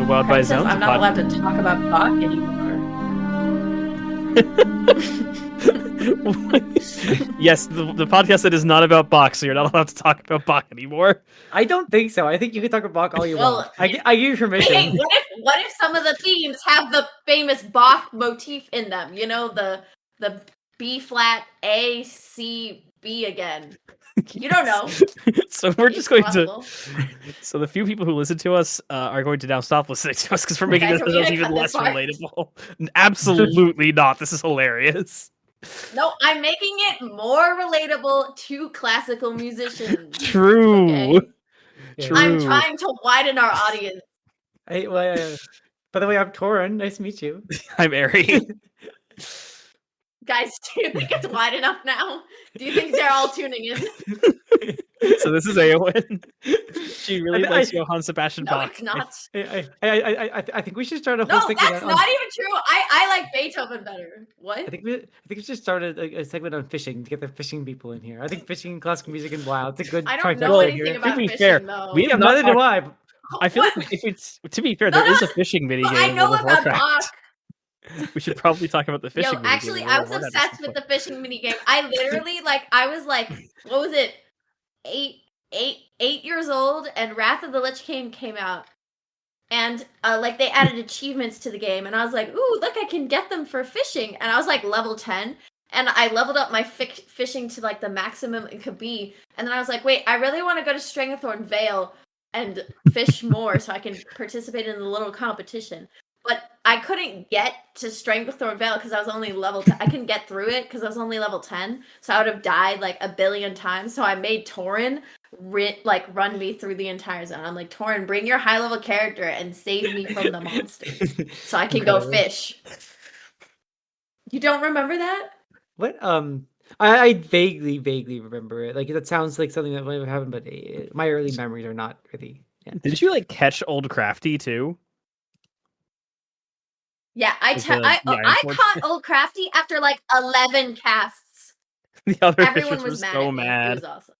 Wild by Princess, Zones. I'm not allowed to talk about Bach anymore. Yes, the podcast that is not about Bach, so you're not allowed to talk about Bach anymore. I don't think so. I think you can talk about Bach all you Well, want. I give you permission. Hey, what if some of the themes have the famous Bach motif in them? You know, the B flat A C B again. You don't know. So we're just going possible. to. So the few people who listen to us are going to now stop listening to us because we're making Guys, are we ourselves gonna even cut less this part? relatable. Absolutely not. This is hilarious. No, I'm making it more relatable to classical musicians. True. Okay? True. I'm trying to widen our audience. By the way, I'm Torin. Nice to meet you. I'm Ari. Guys, do you think it's wide enough now? Do you think they're all tuning in? So this is Eowyn. She really likes Johann Sebastian No, Bach. it's not. I think we should start a whole No, segment that's on. not even true. I like Beethoven better. What? I think we should start a segment on fishing to get the fishing people in here. I think fishing, classical music, and wow, it's a good. I don't trifecta know here. anything To about be fishing, fair, though. we have Neither not do I. I feel What? like if it's to be fair, No, there is no, a fishing mini But game I in know World of about Warcraft. Bach. We should probably talk about the fishing Yo, mini game. actually, in I World was of Warcraft at obsessed some with the point. fishing minigame. I literally, I was like, what was it? 8 years old, and Wrath of the Lich King came out. And, they added achievements to the game, and I was like, ooh, look, I can get them for fishing. And I was, level 10, and I leveled up my fishing to, the maximum it could be. And then I was like, wait, I really want to go to Stranglethorn Vale and fish more so I can participate in the little competition. But I couldn't get to Stranglethorn Vale because I was only level 10. I couldn't get through it because I was only level 10. So I would have died a billion times. So I made Torin run me through the entire zone. I'm like, Torin, bring your high level character and save me from the monsters so I can go fish. You don't remember that? What? I vaguely remember it. That sounds like something that might have happened, but my early memories are not really. Yeah. Did you catch Old Crafty too? Yeah, I caught Old Crafty after 11 casts. The other Everyone fishers was were mad so at me. mad. It was awesome.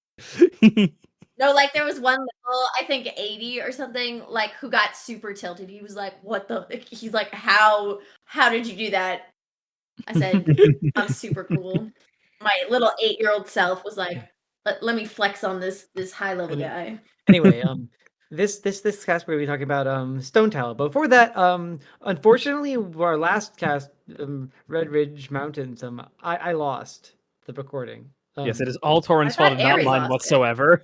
No, there was one level, I think 80 or something, who got super tilted. He was like, what the? He's like, how did you do that? I said, I'm super cool. My little 8-year-old self was like, let me flex on this high level guy. Anyway, this cast we're going to be talking about Stonetalon. But before that, unfortunately, our last cast, Redridge Mountains, I lost the recording. Yes, it is all Torin's fault and not Ari mine lost whatsoever.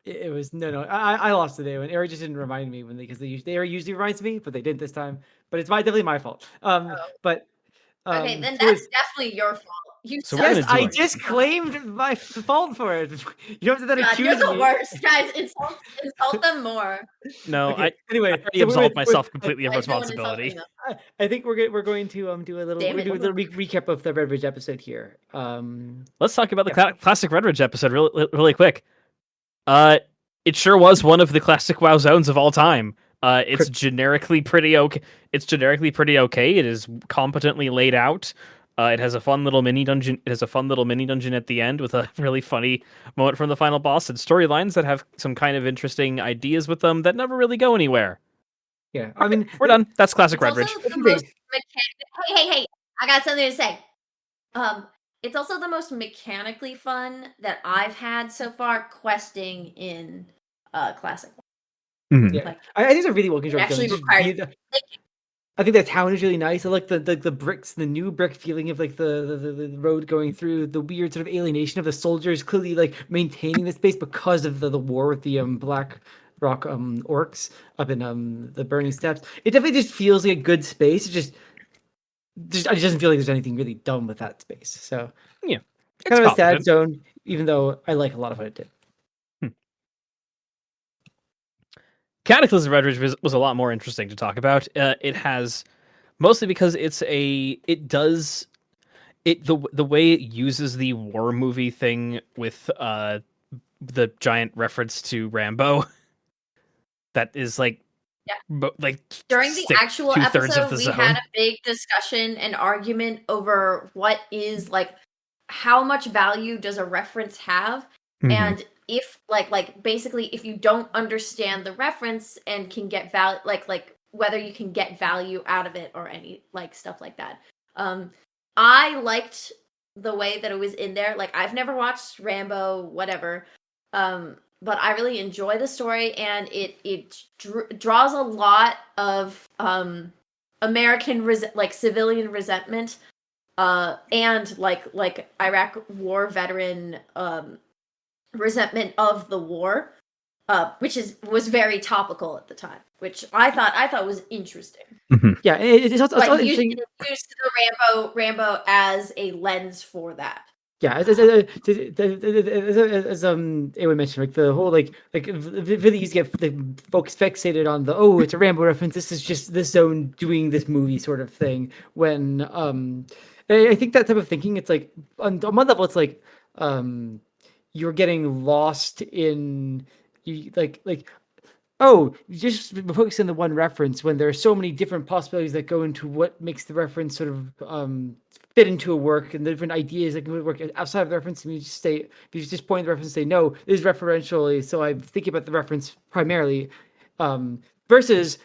It was I lost today when Ari just didn't remind me because Ari usually reminds me, but they didn't this time. But it's definitely my fault. But okay, then that's definitely your fault. Yes, I just claimed my fault for it. You have to then accuse me. You're the worst, guys. Insult them more. No, okay. Anyway, I already absolved myself completely of responsibility. I think we're going to do a little recap of the Redridge episode here. Let's talk about the classic Redridge episode really quick. It sure was one of the classic WoW zones of all time. It's generically pretty okay. It is competently laid out. It has a fun little mini dungeon. It has a fun little mini dungeon at the end with a really funny moment from the final boss and storylines that have some kind of interesting ideas with them that never really go anywhere. Yeah, I mean, we're done. That's classic Redridge. Hey! I got something to say. It's also the most mechanically fun that I've had so far questing in classic. Mm-hmm. Yeah, I think it's a really well controlled. Actually required. I think the town is really nice. I like the bricks, the new brick feeling of the road going through, the weird sort of alienation of the soldiers clearly maintaining the space because of the war with the Black Rock orcs up in the Burning Steppes. It definitely just feels like a good space. It doesn't feel like there's anything really dumb with that space. So yeah, it's kind of a sad zone, even though I like a lot of what it did. Cataclysm Redridge was a lot more interesting to talk about. It has mostly because the way it uses the war movie thing with the giant reference to Rambo. That is during the actual episode, we had a big discussion and argument over what is how much value does a reference have, and if basically if you don't understand the reference and can get value whether you can get value out of it or any like stuff like that. I liked the way that it was in there. Like I've never watched Rambo, whatever, but I really enjoy the story, and it draws a lot of American like civilian resentment, and like Iraq War veteran resentment of the war, which was very topical at the time, which I thought was interesting. Yeah, it's also But interesting. used the Rambo as a lens for that. Yeah, as Ewan mentioned, like the whole like really easy to get the folks fixated on the it's a Rambo reference. This is just this zone doing this movie sort of thing. When I think that type of thinking, it's like on one level, it's like you're getting lost in you just focus on the one reference when there are so many different possibilities that go into what makes the reference sort of fit into a work, and the different ideas that can work outside of the reference. And if you just point the reference and say, no, this is referentially, so I'm thinking about the reference primarily, versus,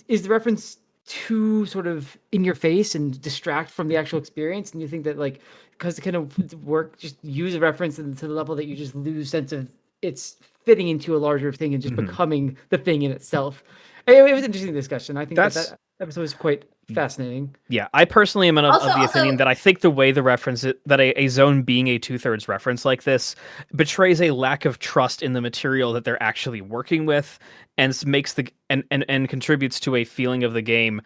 is the reference too sort of in your face and distract from the actual experience? And you think that like, because it kind of work, just use a reference to the level that you just lose sense of it's fitting into a larger thing and just becoming the thing in itself. It was an interesting discussion. I think that episode was quite fascinating. Yeah, I personally am of the opinion that I think the way the reference that a zone being a 2/3 reference like this betrays a lack of trust in the material that they're actually working with, and makes and contributes to a feeling of the game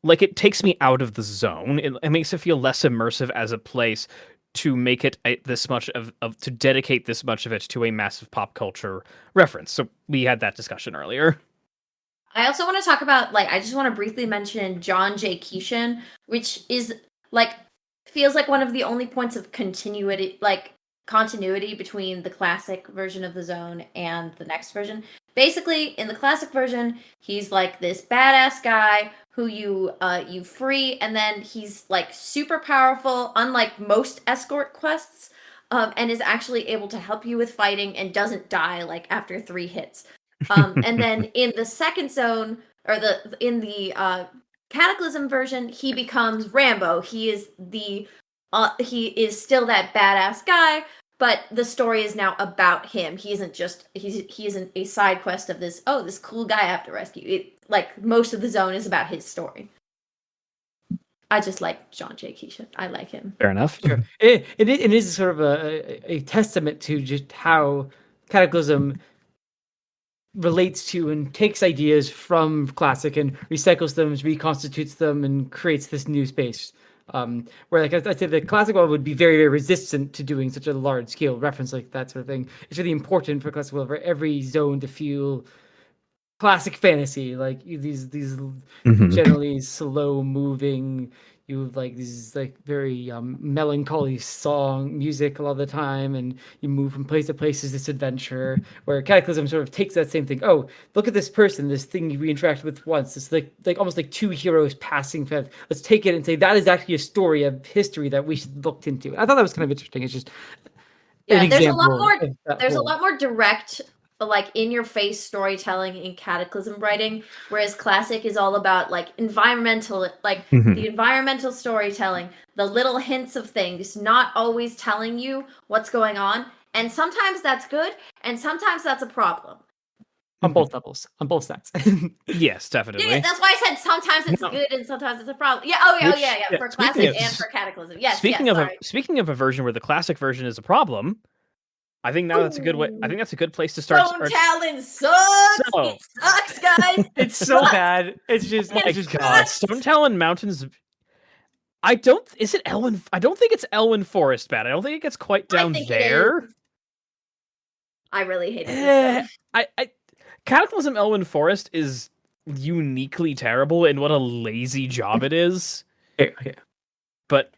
like it takes me out of the zone. It makes it feel less immersive as a place to make it this much of to dedicate this much of it to a massive pop culture reference. So we had that discussion earlier. I also want to talk about, like, I just want to briefly mention John J. Keeshan, which is like feels like one of the only points of continuity between the classic version of the zone and the next version. Basically, in the classic version, he's like this badass guy who you free, and then he's like super powerful, unlike most escort quests, and is actually able to help you with fighting and doesn't die like after 3 hits. And then in the second zone, or in the Cataclysm version, he becomes Rambo. He is still that badass guy, but the story is now about him. He isn't a side quest of this cool guy I have to rescue. Like most of the zone is about his story. I just like John J. Keeshan. I like him. Fair enough. Sure. It is sort of a testament to just how Cataclysm relates to and takes ideas from classic and recycles them, reconstitutes them, and creates this new space. Where, like I said, the classic one would be very, very resistant to doing such a large scale reference like that sort of thing. It's really important for classic for every zone to feel classic fantasy, like these generally slow moving. You have like these like very melancholy music a lot of the time, and you move from place to place as this adventure. Where Cataclysm sort of takes that same thing. Oh, look at this person, this thing we interacted with once. It's like almost like 2 heroes passing. Let's take it and say that is actually a story of history that we should look into. I thought that was kind of interesting. It's just there's a lot more direct, like in your face storytelling in Cataclysm writing, whereas classic is all about like environmental, like the environmental storytelling, the little hints of things, not always telling you what's going on. And sometimes that's good, and sometimes that's a problem. On both levels, on both sides. Yes, definitely. Yeah, that's why I said sometimes it's good and sometimes it's a problem. Yeah, yeah. For classic and for Cataclysm. Yes. Speaking of a version where the classic version is a problem, I think now that's a good way. I think that's a good place to start. Stonetalon sucks. It sucks, guys. It's so bad. It's just God. Stonetalon Mountains. I don't think it's Elwyn Forest bad. I don't think it gets quite down there. I really hate it. Cataclysm Elwyn Forest is uniquely terrible, and what a lazy job it is. Okay. But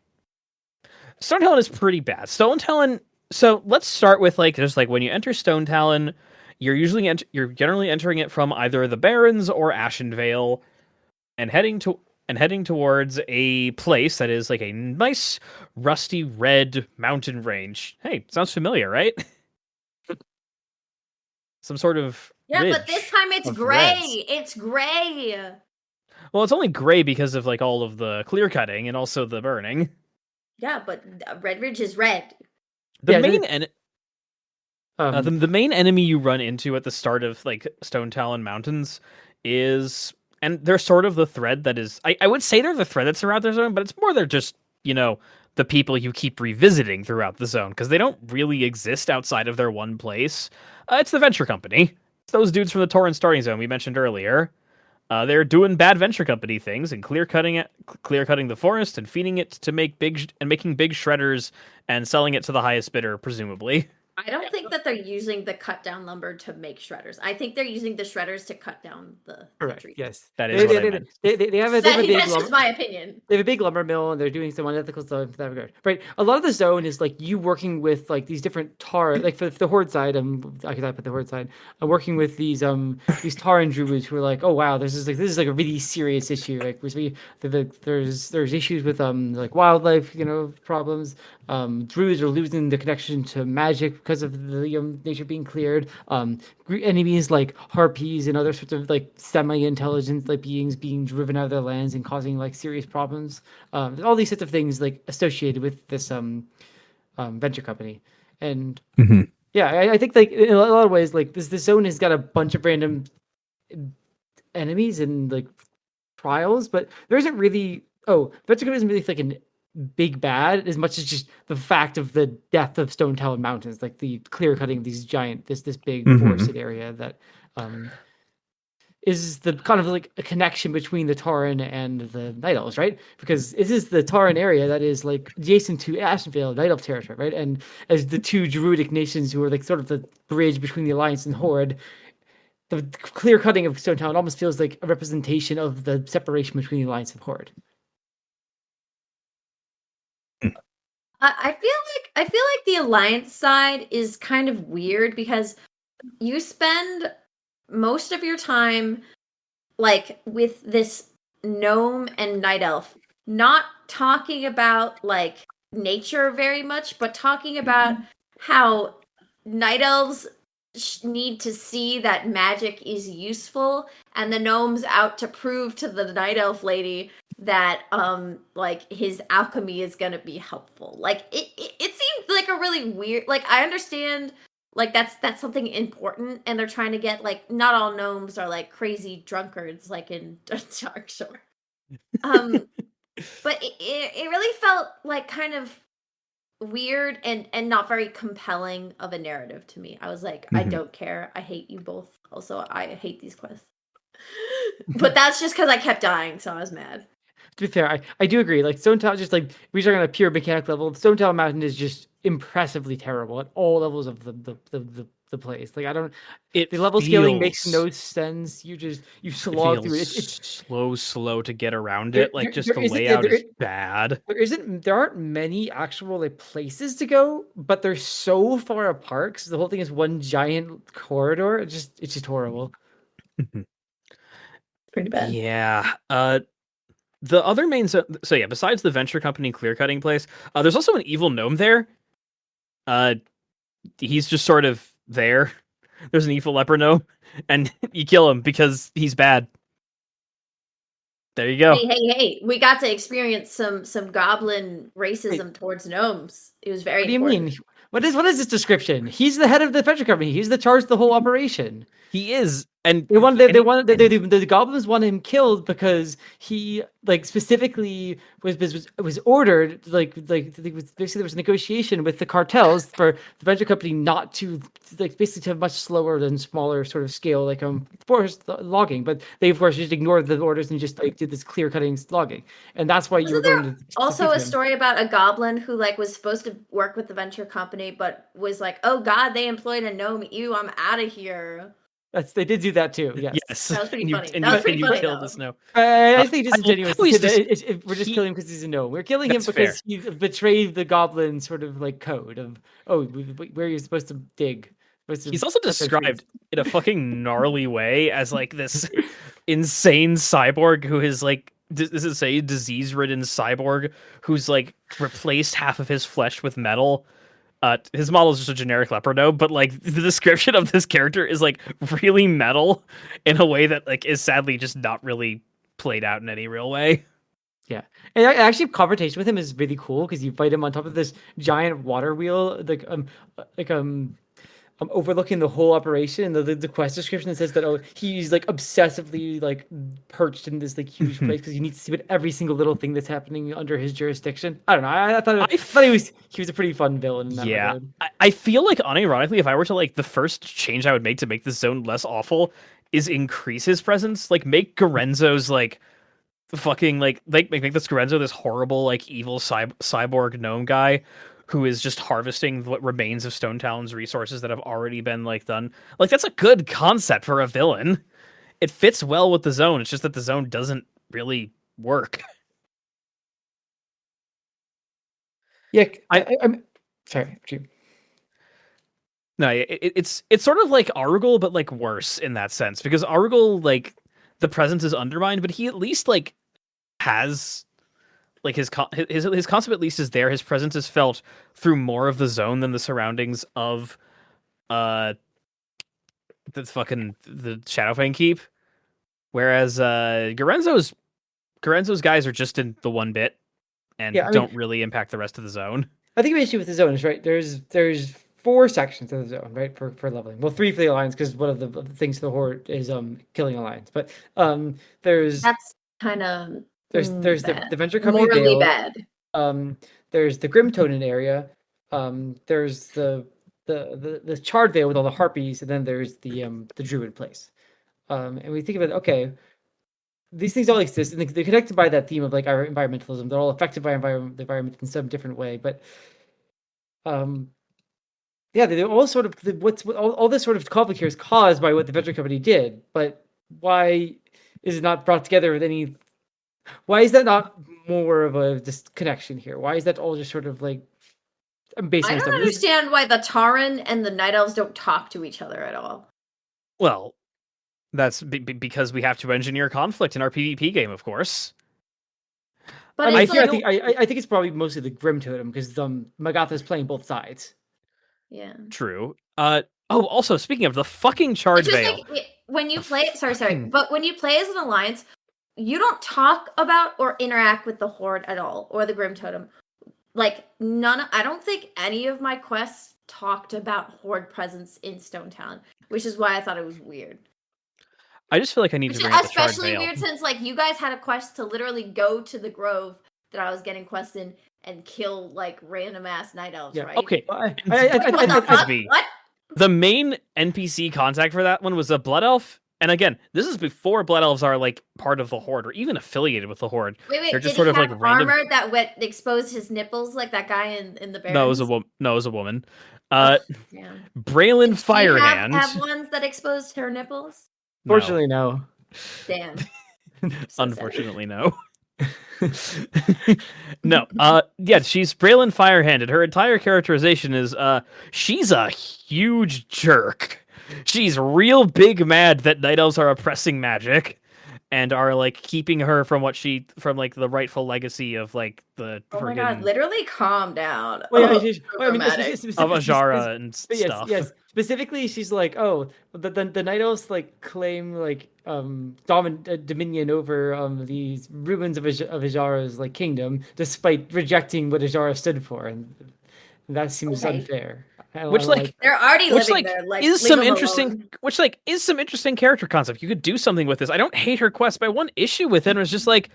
Stonetalon is pretty bad. Stonetalon. So let's start with just when you enter Stonetalon, you're generally entering it from either the Barrens or Ashenvale, and heading towards a place that is like a nice rusty red mountain range. Hey, sounds familiar, right? some sort of Yeah, ridge but this time it's of gray. reds. It's gray. Well, it's only gray because of like all of the clear cutting and also the burning. Yeah, but Redridge is red. The Yeah, main Um, the main enemy you run into at the start of like Stonetalon Mountains is, and they're sort of the thread that is. I would say they're the thread that's around the zone, but it's more they're just the people you keep revisiting throughout the zone because they don't really exist outside of their one place. It's the Venture Company. It's those dudes from the Torrent starting zone we mentioned earlier. They're doing bad venture company things and clear cutting the forest and feeding it to making big shredders and selling it to the highest bidder, presumably. I don't think that they're using the cut down lumber to make shredders. I think they're using the shredders to cut down the correct. trees. Yes, That is what I meant. They have a big That's lumber. just my opinion. They have a big lumber mill, and they're doing some unethical stuff in that regard. Right. A lot of the zone is like you working with like these different tar, like for the horde side. I could put the horde side. I'm working with these Taran druids who are like, oh wow, this is like a really serious issue. Like there's issues with like wildlife, problems. Druids are losing the connection to magic because of the nature being cleared. Enemies like harpies and other sorts of like semi-intelligent like beings being driven out of their lands and causing like serious problems. All these sorts of things like associated with this venture company. And yeah, I think like in a lot of ways like this zone has got a bunch of random enemies and like trials, but there isn't really venture company isn't really like an big bad as much as just the fact of the death of Stonetalon Mountains, like the clear cutting of these giant this big forested area that is the kind of like a connection between the Tauren and the Night Elves, right? Because this is the Tauren area that is like adjacent to Ashenvale, Night Elf territory, right? And as the two druidic nations who are like sort of the bridge between the Alliance and Horde, the clear cutting of Stonetalon almost feels like a representation of the separation between the Alliance and Horde. I feel like the Alliance side is kind of weird because you spend most of your time like with this gnome and night elf not talking about like nature very much, but talking about how night elves need to see that magic is useful, and the gnome's out to prove to the night elf lady that like his alchemy is gonna be helpful. Like it seemed like a really weird, like I understand like that's something important, and they're trying to get like not all gnomes are like crazy drunkards like in Dark Shore. But it really felt like kind of weird and not very compelling of a narrative to me. I was like, I don't care. I hate you both. Also, I hate these quests. But that's just because I kept dying, so I was mad. To be fair, I do agree. Like Stonetalon, just like we talking on a pure mechanic level, Stonetalon Mountain is just impressively terrible at all levels of the place. Like the level scaling makes no sense. You slog through it. It's slow to get around it. Like just the layout is bad. There aren't many actual like places to go, but they're so far apart because the whole thing is one giant corridor. It's just horrible. Pretty bad. Yeah. The other main besides the venture company clear cutting place, there's also an evil gnome there. He's just sort of there. There's an evil leper gnome, and you kill him because he's bad. There you go. Hey! We got to experience some goblin racism towards gnomes. It was very. What do you mean? What is this description? He's the head of the venture company. He's the charge of the whole operation. He is, and the goblins wanted him killed because he like specifically was ordered basically there was a negotiation with the cartels for the venture company not to like basically to have much slower and smaller sort of scale like forest logging, but they of course just ignored the orders and just like did this clear cutting logging, and that's why you were going to also a story about a goblin who like was supposed to work with the venture company but was like, oh god, they employed a gnome. Ew, I'm out of here. They did do that too. Yes, that was pretty funny. And you killed the snow. I think disingenuous. We're just killing him because he's a gnome. We're killing him because he betrayed the goblin sort of like code of where you're supposed to dig. He's also described in a fucking gnarly way as like this insane cyborg who is like does it say disease-ridden cyborg who's like replaced half of his flesh with metal. His model is just a generic leopard, but like the description of this character is like really metal in a way that like is sadly just not really played out in any real way. Yeah, and actually, conversation with him is really cool because you fight him on top of this giant water wheel, like overlooking the whole operation. And the quest description says that he's like obsessively like perched in this like huge place because you need to see what every single little thing that's happening under his jurisdiction. I don't know. I thought he was a pretty fun villain in that regard. I feel like unironically, if I were to like the first change I would make to make this zone less awful is increase his presence. Like make Gorenzo's like fucking like make this Gorenzo this horrible like evil cyborg gnome guy who is just harvesting what remains of Stonetalon's resources that have already been like done. Like that's a good concept for a villain. It fits well with the zone. It's just that the zone doesn't really work. Yeah, I'm sorry. No, it's sort of like Arugul, but like worse in that sense because Arugul like the presence is undermined, but he at least like has like his concept at least is there. His presence is felt through more of the zone than the surroundings of the Shadowfang Keep. Whereas Gorenzo's guys are just in the one bit and don't really impact the rest of the zone. I think the issue with the zone is right. There's 4 sections of the zone, right, for leveling. Well, 3 for the alliance because one of the things for the horde is killing alliance. But that's kind of there's the Venture Company morally bad. There's the Grim Tonin area. There's the Charred Vale with all the harpies, and then there's the Druid place. And we think about okay, these things all exist, and they're connected by that theme of like our environmentalism. They're all affected by the environment in some different way, but yeah, they're all sort of all this sort of conflict here is caused by what the Venture Company did. But why is it not brought together with any? Why is that not more of a disconnection here? Why is that all just sort of like based on I don't understand why the Tauren and the Night Elves don't talk to each other at all. Well, that's because we have to engineer conflict in our PvP game, of course. But I think it's probably mostly the Grim Totem because Magatha's playing both sides. Yeah. True. Also speaking of the fucking Charred Vale, like, when you play, but when you play as an alliance, you don't talk about or interact with the Horde at all, or the Grim Totem. Like I don't think any of my quests talked about Horde presence in Stonetalon, which is why I thought it was weird. I just feel like I need to bring up the Charred Vale. Especially weird since like you guys had a quest to literally go to the grove that I was getting quests in and kill like random ass night elves, right? Okay. What? The main NPC contact for that one was a blood elf. And again, this is before blood elves are like part of the Horde or even affiliated with the Horde. Wait, they're just did sort he of have like armor random... that exposed his nipples like that guy in the Barrens? No, it was a woman. Braylon Firehand. Have ones that exposed her nipples? Fortunately, no. Damn. Unfortunately, no. No. Yeah, she's Braylon Firehanded. Her entire characterization is she's a huge jerk. She's real big mad that night elves are oppressing magic and are like keeping her from like the rightful legacy of like the my god, literally calm down. Well, of Ajara and stuff. Yes. Specifically, she's like, the night elves like claim like dominion over these ruins of Ajara's like kingdom, despite rejecting what Ajara stood for, and that seems unfair. Which like they're already living there. Like is some interesting, is some interesting character concept. You could do something with this. I don't hate her quest, but one issue with it was just like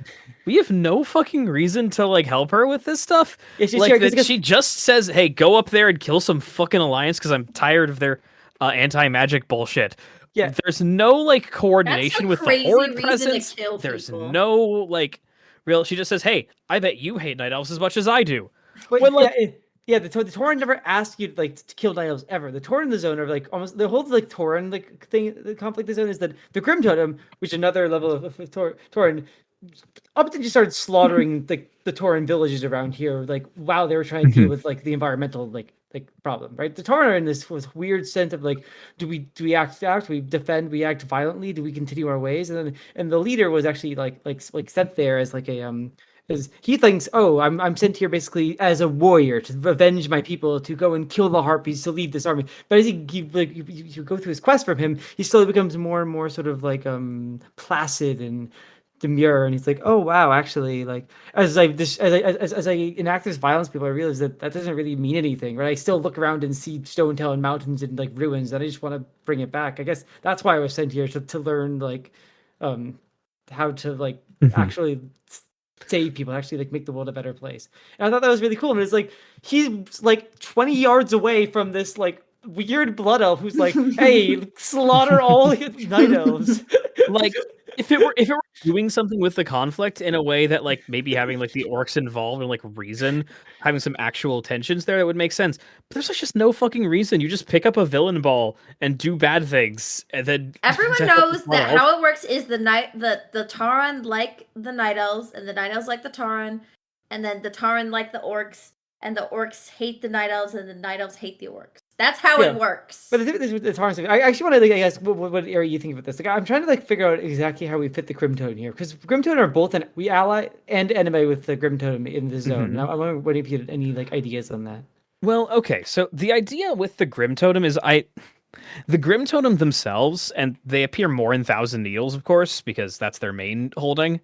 we have no fucking reason to like help her with this stuff. Yeah, she just says, "Hey, go up there and kill some fucking alliance because I'm tired of their anti-magic bullshit." Yeah, there's no like coordination with the Horde presence. There's no like real. She just says, "Hey, I bet you hate night elves as much as I do." Yeah, the Tauren never asked you like to kill night elves ever. The Tauren in the zone are like almost the whole like Tauren like thing. The conflict in the zone is that the Grim Totem, which is another level of Tauren, up to just started slaughtering the Tauren villages around here. Like while they were trying to deal with like the environmental like problem, right? The Tauren are in this weird sense of like, do we act? We defend? We act violently? Do we continue our ways? And the leader was actually like sent there as like a Is he thinks, oh, I'm sent here basically as a warrior to avenge my people, to go and kill the harpies, to lead this army. But as you go through his quest from him, he slowly becomes more and more sort of like placid and demure, and he's like, oh wow, actually, like as I enact this violence, people, I realize that doesn't really mean anything, right? I still look around and see Stonetalon mountains and like ruins, and I just want to bring it back. I guess that's why I was sent here to learn like how to like actually save people, actually like make the world a better place. And I thought that was really cool. And it's like he's like 20 yards away from this like weird blood elf who's like, hey, slaughter all night elves. Like if it were doing something with the conflict in a way that like maybe having like the orcs involved and like reason, having some actual tensions there, that would make sense. But there's just no fucking reason. You just pick up a villain ball and do bad things, and then everyone knows that how it works is the Tauren like the night elves, and the night elves like the Tauren, and then the Tauren like the orcs, and the orcs hate the night elves, and the night elves hate the orcs. That's how it works. But it's hard. I actually want to, like, I guess, what area you think about this? Like, I'm trying to like figure out exactly how we fit the Grim Totem here, because Grim Totem are both we ally and enemy with the Grim Totem in the zone. Mm-hmm. Now, I'm wondering if you had any like ideas on that. Well, okay, so the idea with the Grim Totem is the Grim Totem themselves, and they appear more in Thousand Needles, of course, because that's their main holding.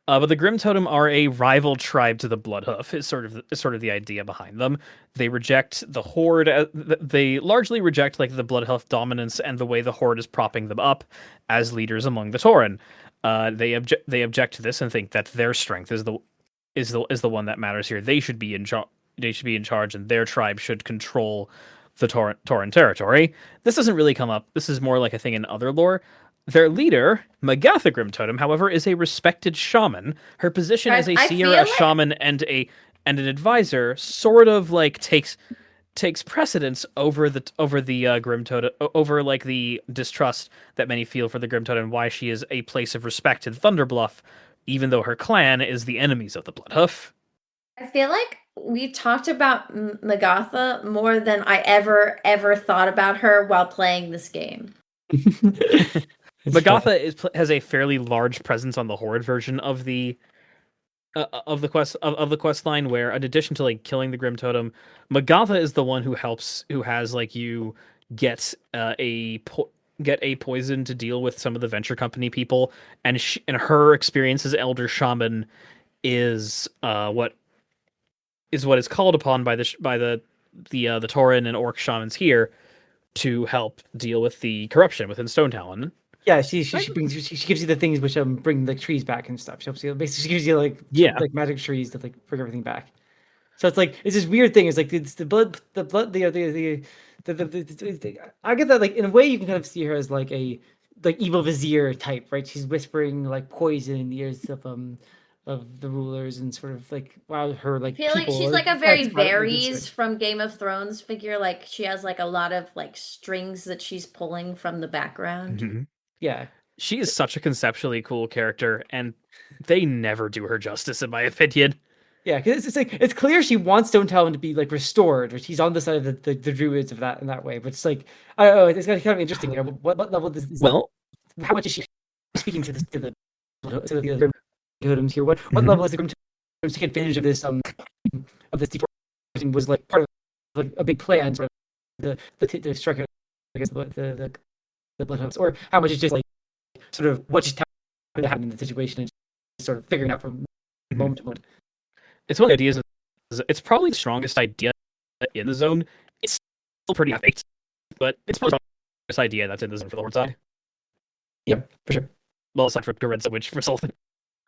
But the Grim Totem are a rival tribe to the Bloodhoof. Is sort of the idea behind them. They reject the Horde. They largely reject like the Bloodhoof dominance and the way the Horde is propping them up as leaders among the Tauren. They object to this and think that their strength is the one that matters here. They should be in charge, and their tribe should control the Tauren territory. This doesn't really come up. This is more like a thing in other lore. Their leader, Magatha Grim Totem, however, is a respected shaman. Her position as a seer, a shaman, and an advisor sort of like takes precedence over the Grim Totem, over like the distrust that many feel for the Grim Totem, and why she is a place of respect in Thunderbluff, even though her clan is the enemies of the Bloodhoof. I feel like we talked about Magatha more than I ever thought about her while playing this game. Magatha has a fairly large presence on the Horde version of the quest line, where in addition to like killing the Grim Totem, Magatha is the one who has like you get a poison to deal with some of the venture company people, and her experience as elder shaman is what is called upon by the Tauren and Orc shamans here to help deal with the corruption within Stonetalon. Yeah, she gives you the things which bring the trees back and stuff. She basically gives you like magic trees to like bring everything back. So it's like it's this weird thing. It's like it's the blood. I get that, like, in a way you can kind of see her as like a evil vizier type, right? She's whispering like poison in the ears of the rulers, and sort of like, wow, her like. I feel like she's like a very Varys from Game of Thrones figure. Like she has like a lot of like strings that she's pulling from the background. Mm-hmm. Yeah, she is such a conceptually cool character, and they never do her justice, in my opinion. Yeah, because it's like it's clear she wants Stonetalon to be like restored, or she's on the side of the druids of that in that way. But it's like, I don't know, it's kind of interesting. You know, what level is well, how much is she speaking to the Grim Totems here? What level is the Grim Totems taking advantage of this deforestation was like part of like a big plan, sort of the strike, I guess, the Bloodhoofs, or how much is just like sort of what just happened in the situation and just sort of figuring out from moment to moment. It's one of the ideas. It's probably the strongest idea in the zone. It's still pretty half-baked, but it's probably the strongest idea that's in the zone for the Horde side. Yeah, for sure. Well, aside from Gorenza, which results in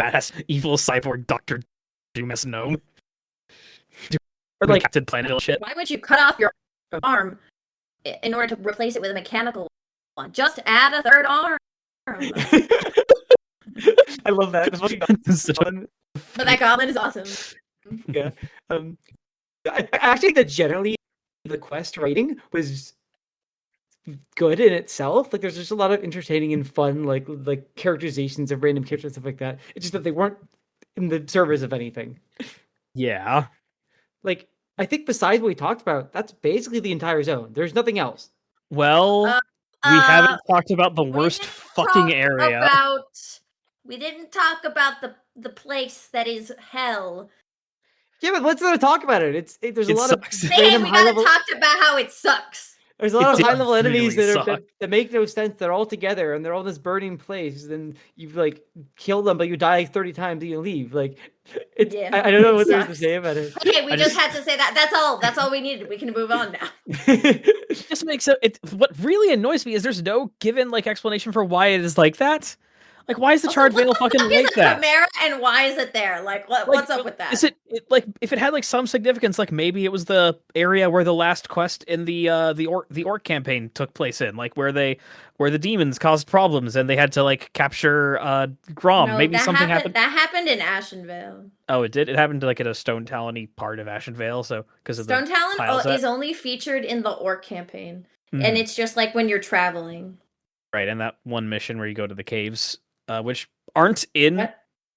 badass evil cyborg Dr. Doomas gnome. Or like Captain Planet shit. Why would you cut off your arm in order to replace it with a mechanical one? Just add a third arm. I love that. But that goblin is awesome. Yeah. I actually think that generally the quest writing was good in itself. Like, there's just a lot of entertaining and fun, like characterizations of random characters and stuff like that. It's just that they weren't in the service of anything. Yeah. Like, I think besides what we talked about, that's basically the entire zone. There's nothing else. Well, we haven't talked about the worst fucking area. We didn't talk about the the place that is hell. Yeah, but let's not talk about it. There's a It lot sucks. of Hey, random we high gotta level. talk about how it sucks. There's a lot of It high level does enemies really that make no sense. They're all together and they're all in this burning place. And you like kill them, but you die 30 times and you leave. Like, it's I don't know what there's to say about it. Okay, we just had to say that. That's all we needed. We can move on now. It just makes it. What really annoys me is there's no given like explanation for why it is like that. Like, why is the charred veil fucking like that? Chimera, and why is it there? Like, what's up with that? Is it like if it had like some significance? Like maybe it was the area where the last quest in the orc campaign took place in, like where the demons caused problems and they had to like capture Grom. No, maybe something happened. That happened in Ashenvale. Oh, it did. It happened like at a Stonetalon-y part of Ashenvale. So because of Stonetalon is only featured in the orc campaign, and it's just like when you're traveling. Right, and that one mission where you go to the caves, which aren't in,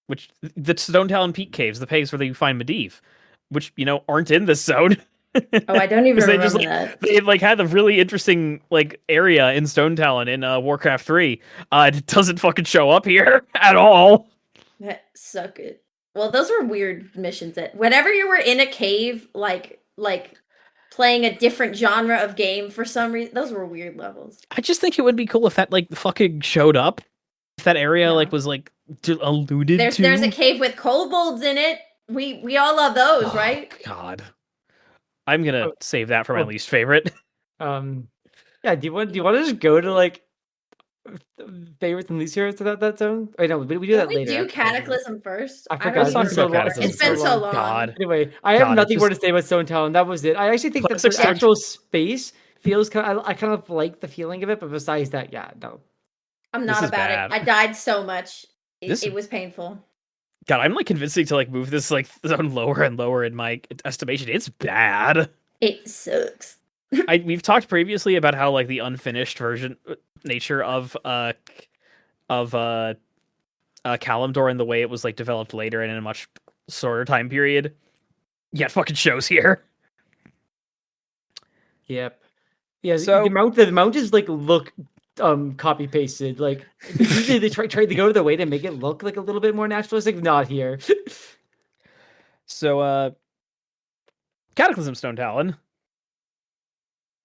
which the Stonetalon Peak caves, the caves where you find Medivh, which aren't in this zone. Oh, I don't even remember that. They like had a really interesting like area in Stonetalon in Warcraft 3. It doesn't fucking show up here at all. That suck it. Well, those were weird missions. Whenever you were in a cave, like playing a different genre of game for some reason, those were weird levels. I just think it would be cool if that like fucking showed up. If that area like was like alluded to. There's a cave with kobolds in it. We all love those, right? God. I'm gonna save that for my least favorite. Yeah. Do you want to just go to like favorites and least favorites of that zone? I know we do that later. We do Cataclysm first. I forgot. It's been so long. God. Anyway, I have nothing more to say about Stonetalon. That was it. I actually think that the actual space feels kind of. I kind of like the feeling of it, but besides that, yeah, no. I'm not about it. I died so much. It was painful. God, I'm like convincing to like move this like zone lower and lower in my estimation. It's bad. It sucks. We've talked previously about how like the unfinished version nature of Kalimdor and the way it was like developed later and in a much shorter time period. Yeah, it fucking shows here. Yep. Yeah. So the mountains like look copy pasted. Like usually they try to go to the way to make it look like a little bit more naturalistic. Not here. So Cataclysm Stonetalon.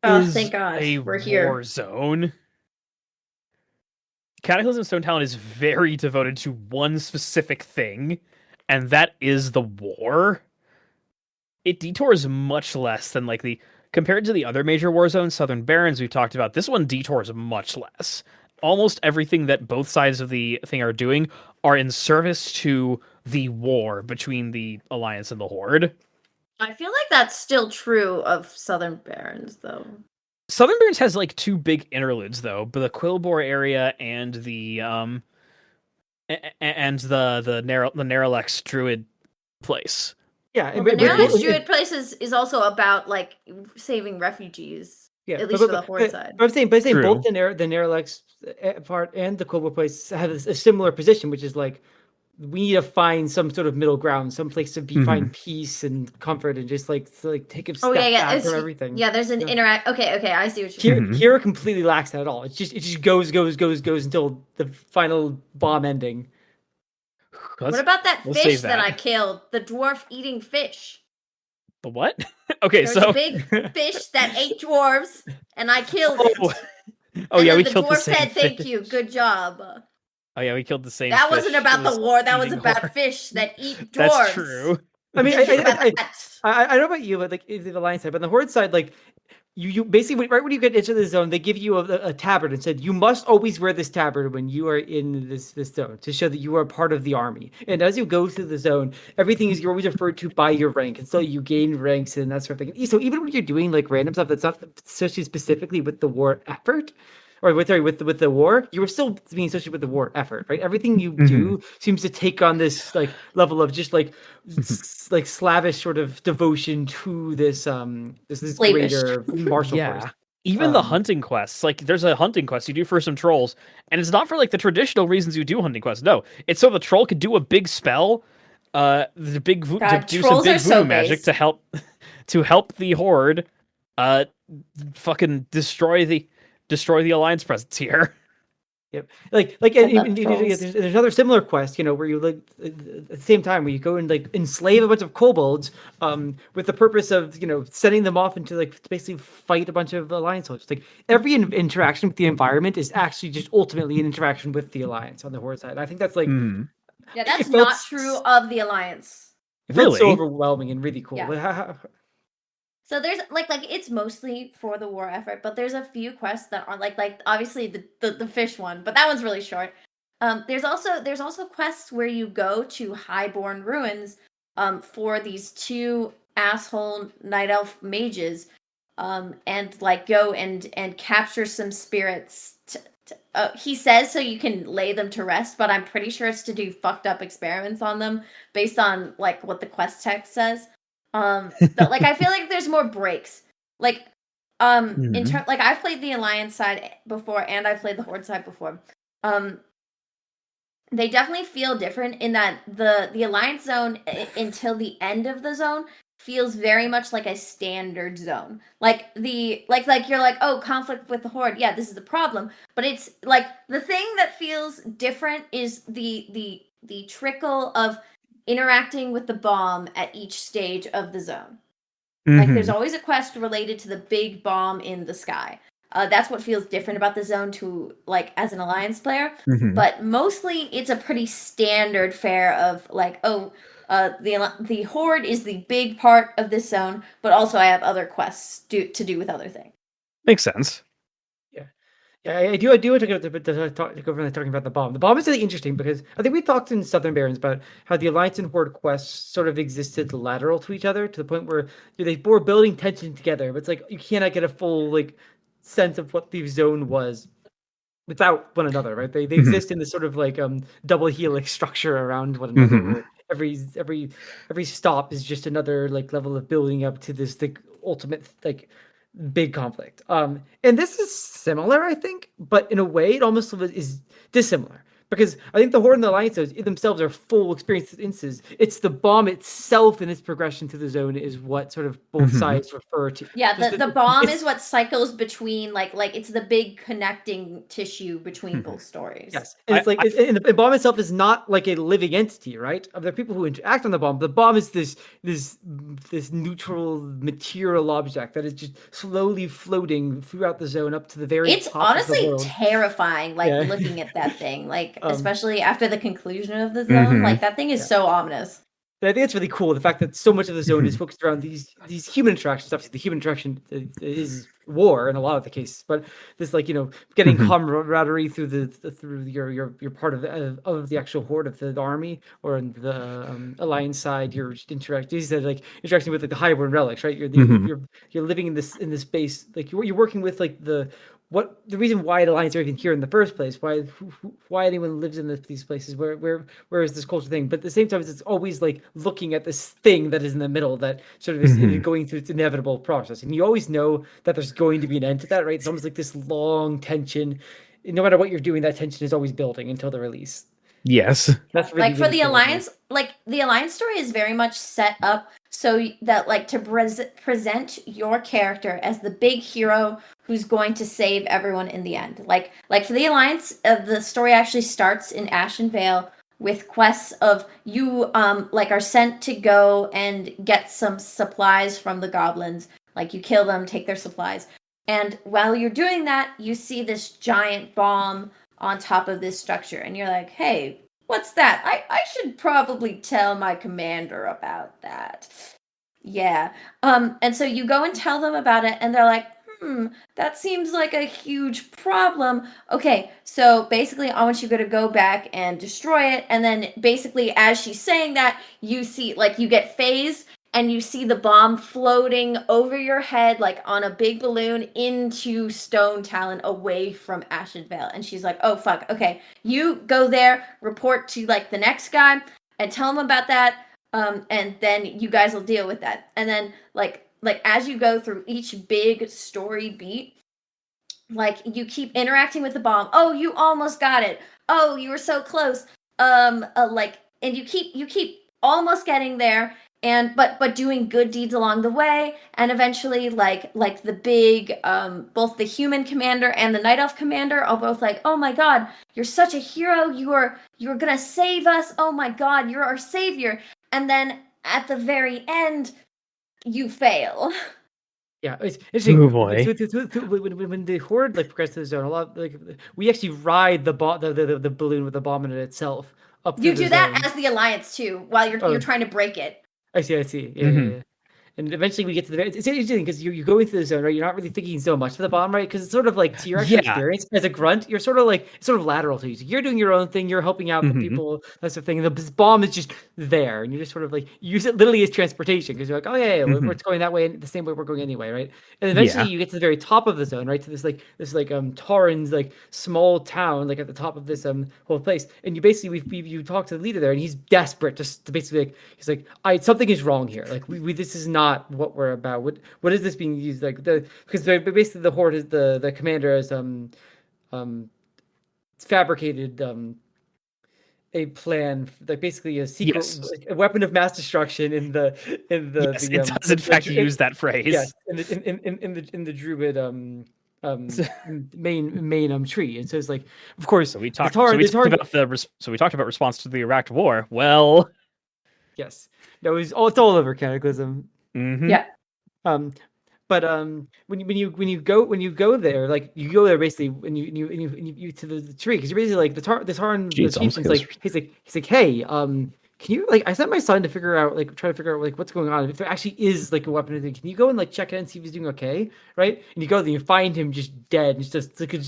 Oh, thank God. We're here. War zone. Cataclysm Stonetalon is very devoted to one specific thing, and that is the war. It detours much less than like compared to the other major war zones, Southern Barrens we've talked about, this one detours much less. Almost everything that both sides of the thing are doing are in service to the war between the Alliance and the Horde. I feel like that's still true of Southern Barrens, though. Southern Barrens has like two big interludes, though, but the Quillbore area and the Naralex Druid place. Yeah, the Naralex Druid place is also about like saving refugees. Yeah, at least for the Horde side. But I'm saying both the Naralex part and the Quillbore place have a similar position, which is like, we need to find some sort of middle ground, some place to find peace and comfort, and just like take a step back from everything. Yeah, there's an interact. Okay, I see what you're saying. Here, it completely lacks that at all. It just goes until the final bomb ending. What about that fish that I killed? The dwarf eating fish. The what? Okay, There's a big fish that ate dwarves, and I killed it. Oh yeah, we killed the same dwarf said, "Thank you, good job." Oh yeah, we killed the same. That wasn't about the war. That was about fish that eat dwarves. That's true. I mean, I don't know about you, but like the Alliance side, but on the Horde side, like you basically right when you get into the zone, they give you a tabard and said you must always wear this tabard when you are in this zone to show that you are part of the army. And as you go through the zone, you're always referred to by your rank, and so you gain ranks and that sort of thing. So even when you're doing like random stuff that's not associated specifically with the war effort, or with the war, you were still being associated with the war effort, right? Everything you do seems to take on this like level of just like like slavish sort of devotion to this greater martial force. Even the hunting quests, like there's a hunting quest you do for some trolls, and it's not for like the traditional reasons you do hunting quests. No, it's so the troll could do a big spell, to do some big voodoo magic to help the Horde, fucking destroy the Alliance presence here. Yep. Like there's another similar quest, where you like at the same time where you go and like enslave a bunch of kobolds, with the purpose of sending them off into like basically fight a bunch of alliance soldiers. Like every interaction with the environment is actually just ultimately an interaction with the alliance on the horde side. I think that's like Yeah, that's it felt not true of the alliance. It felt so Really? overwhelming and really cool. Yeah. So there's like it's mostly for the war effort, but there's a few quests that are like obviously the fish one, but that one's really short. There's also quests where you go to Highborn Ruins for these two asshole night elf mages and like go and capture some spirits. He says so you can lay them to rest, but I'm pretty sure it's to do fucked up experiments on them based on like what the quest text says. But like I feel like there's more breaks. Like in turn, like I've played the Alliance side before and I've played the Horde side before. They definitely feel different in that the Alliance zone until the end of the zone feels very much like a standard zone. Like like you're like, oh, conflict with the Horde, yeah, this is the problem. But it's like the thing that feels different is the trickle of interacting with the bomb at each stage of the zone. Like there's always a quest related to the big bomb in the sky. That's what feels different about the zone to like as an alliance player. But mostly it's a pretty standard fare of like, the horde is the big part of this zone, but also I have other quests to do with other things. Makes sense. Yeah, I do want to go over talking about the bomb. The bomb is really interesting because I think we talked in Southern Barrens about how the Alliance and Horde quests sort of existed lateral to each other to the point where they were building tension together, but it's like you cannot get a full like sense of what the zone was without one another, right? They exist in this sort of like double helix structure around one another where every stop is just another like level of building up to this like ultimate like big conflict. And this is similar, I think, but in a way, it almost is dissimilar because I think the Horde and the Alliance themselves are full experiences. It's the bomb itself and its progression through the zone is what sort of both sides refer to. Yeah, the bomb is what cycles between like it's the big connecting tissue between both stories. Yes, and it's like and the bomb itself is not like a living entity, right? There are people who interact on the bomb. The bomb is this neutral material object that is just slowly floating throughout the zone up to the very it's top honestly of the world. Terrifying, like looking at that thing, like especially after the conclusion of the zone, like that thing is so ominous. And I think it's really cool the fact that so much of the zone is focused around these human interactions. Obviously, the human interaction is war in a lot of the cases, but this like getting camaraderie through through your part of the actual horde of the army or in the alliance side. You're interacting. You said like interacting with like the highborn relics, right? You're living in this space. Like you're working with like the reason why the alliance are even here in the first place, why anyone lives in these places, where is this culture thing? But at the same time, it's always like looking at this thing that is in the middle that sort of is going through its inevitable process, and you always know that there's going to be an end to that, right? It's almost like this long tension. No matter what you're doing, that tension is always building until the release. Yes. That's really, like for the alliance, like the alliance story is very much set up so that like to present your character as the big hero who's going to save everyone in the end. Like for the alliance, the story actually starts in Ashen Vale with quests of you like are sent to go and get some supplies from the goblins. Like you kill them, take their supplies. And while you're doing that, you see this giant bomb on top of this structure, and you're like, hey, what's that? I should probably tell my commander about that. Yeah. And so you go and tell them about it, and they're like, that seems like a huge problem. Okay, so basically I want you to go back and destroy it, and then basically as she's saying that, you see, like, you get phased, and you see the bomb floating over your head, like on a big balloon into Stonetalon away from Ashen Vale. And she's like, oh, fuck. Okay, you go there, report to like the next guy and tell him about that. And then you guys will deal with that. And then like as you go through each big story beat, like you keep interacting with the bomb. Oh, you almost got it. Oh, you were so close. And you keep almost getting there, and but doing good deeds along the way, and eventually like the big both the human commander and the night elf commander are both like, oh my god, you're such a hero, you're gonna save us, oh my god, you're our savior. And then at the very end you fail. Yeah, it's interesting. Oh, boy. When the horde like progresses to the zone, a lot like we actually ride the balloon with the bomb in it itself up. You through do the that zone. as the Alliance too, while you're trying to break it. I see. Yeah. And eventually we get to the. It's interesting because you go into the zone, right? You're not really thinking so much of the bomb, right? Because it's sort of like to your actual experience as a grunt, you're sort of like it's sort of lateral to you. So you're doing your own thing, you're helping out the people, that sort of thing. And the bomb is just there, and you just sort of like use it literally as transportation because you're like, oh yeah, we're going that way, the same way we're going anyway, right? And eventually you get to the very top of the zone, right? To this Tauren's like small town, like at the top of this whole place. And you basically you talk to the leader there, and he's desperate just to basically like he's like, something is wrong here. Like we this is not what we're about. What is this being used like because basically the horde is the commander has fabricated a plan, like basically a secret a weapon of mass destruction in the it does in fact use that phrase. Yes, in the druid main tree. And so it's like, of course, so we talked about response to the Iraq War. Well, yes, no, it's all over Cataclysm. Yeah. But when you go there, like you go there basically when you to the tree, because you're basically like the Tauren chieftain's like he's like, hey, can you like I sent my son to try to figure out like what's going on, if there actually is like a weapon, can you go and like check it and see if he's doing okay, right? And you go there and you find him just dead. It's just like a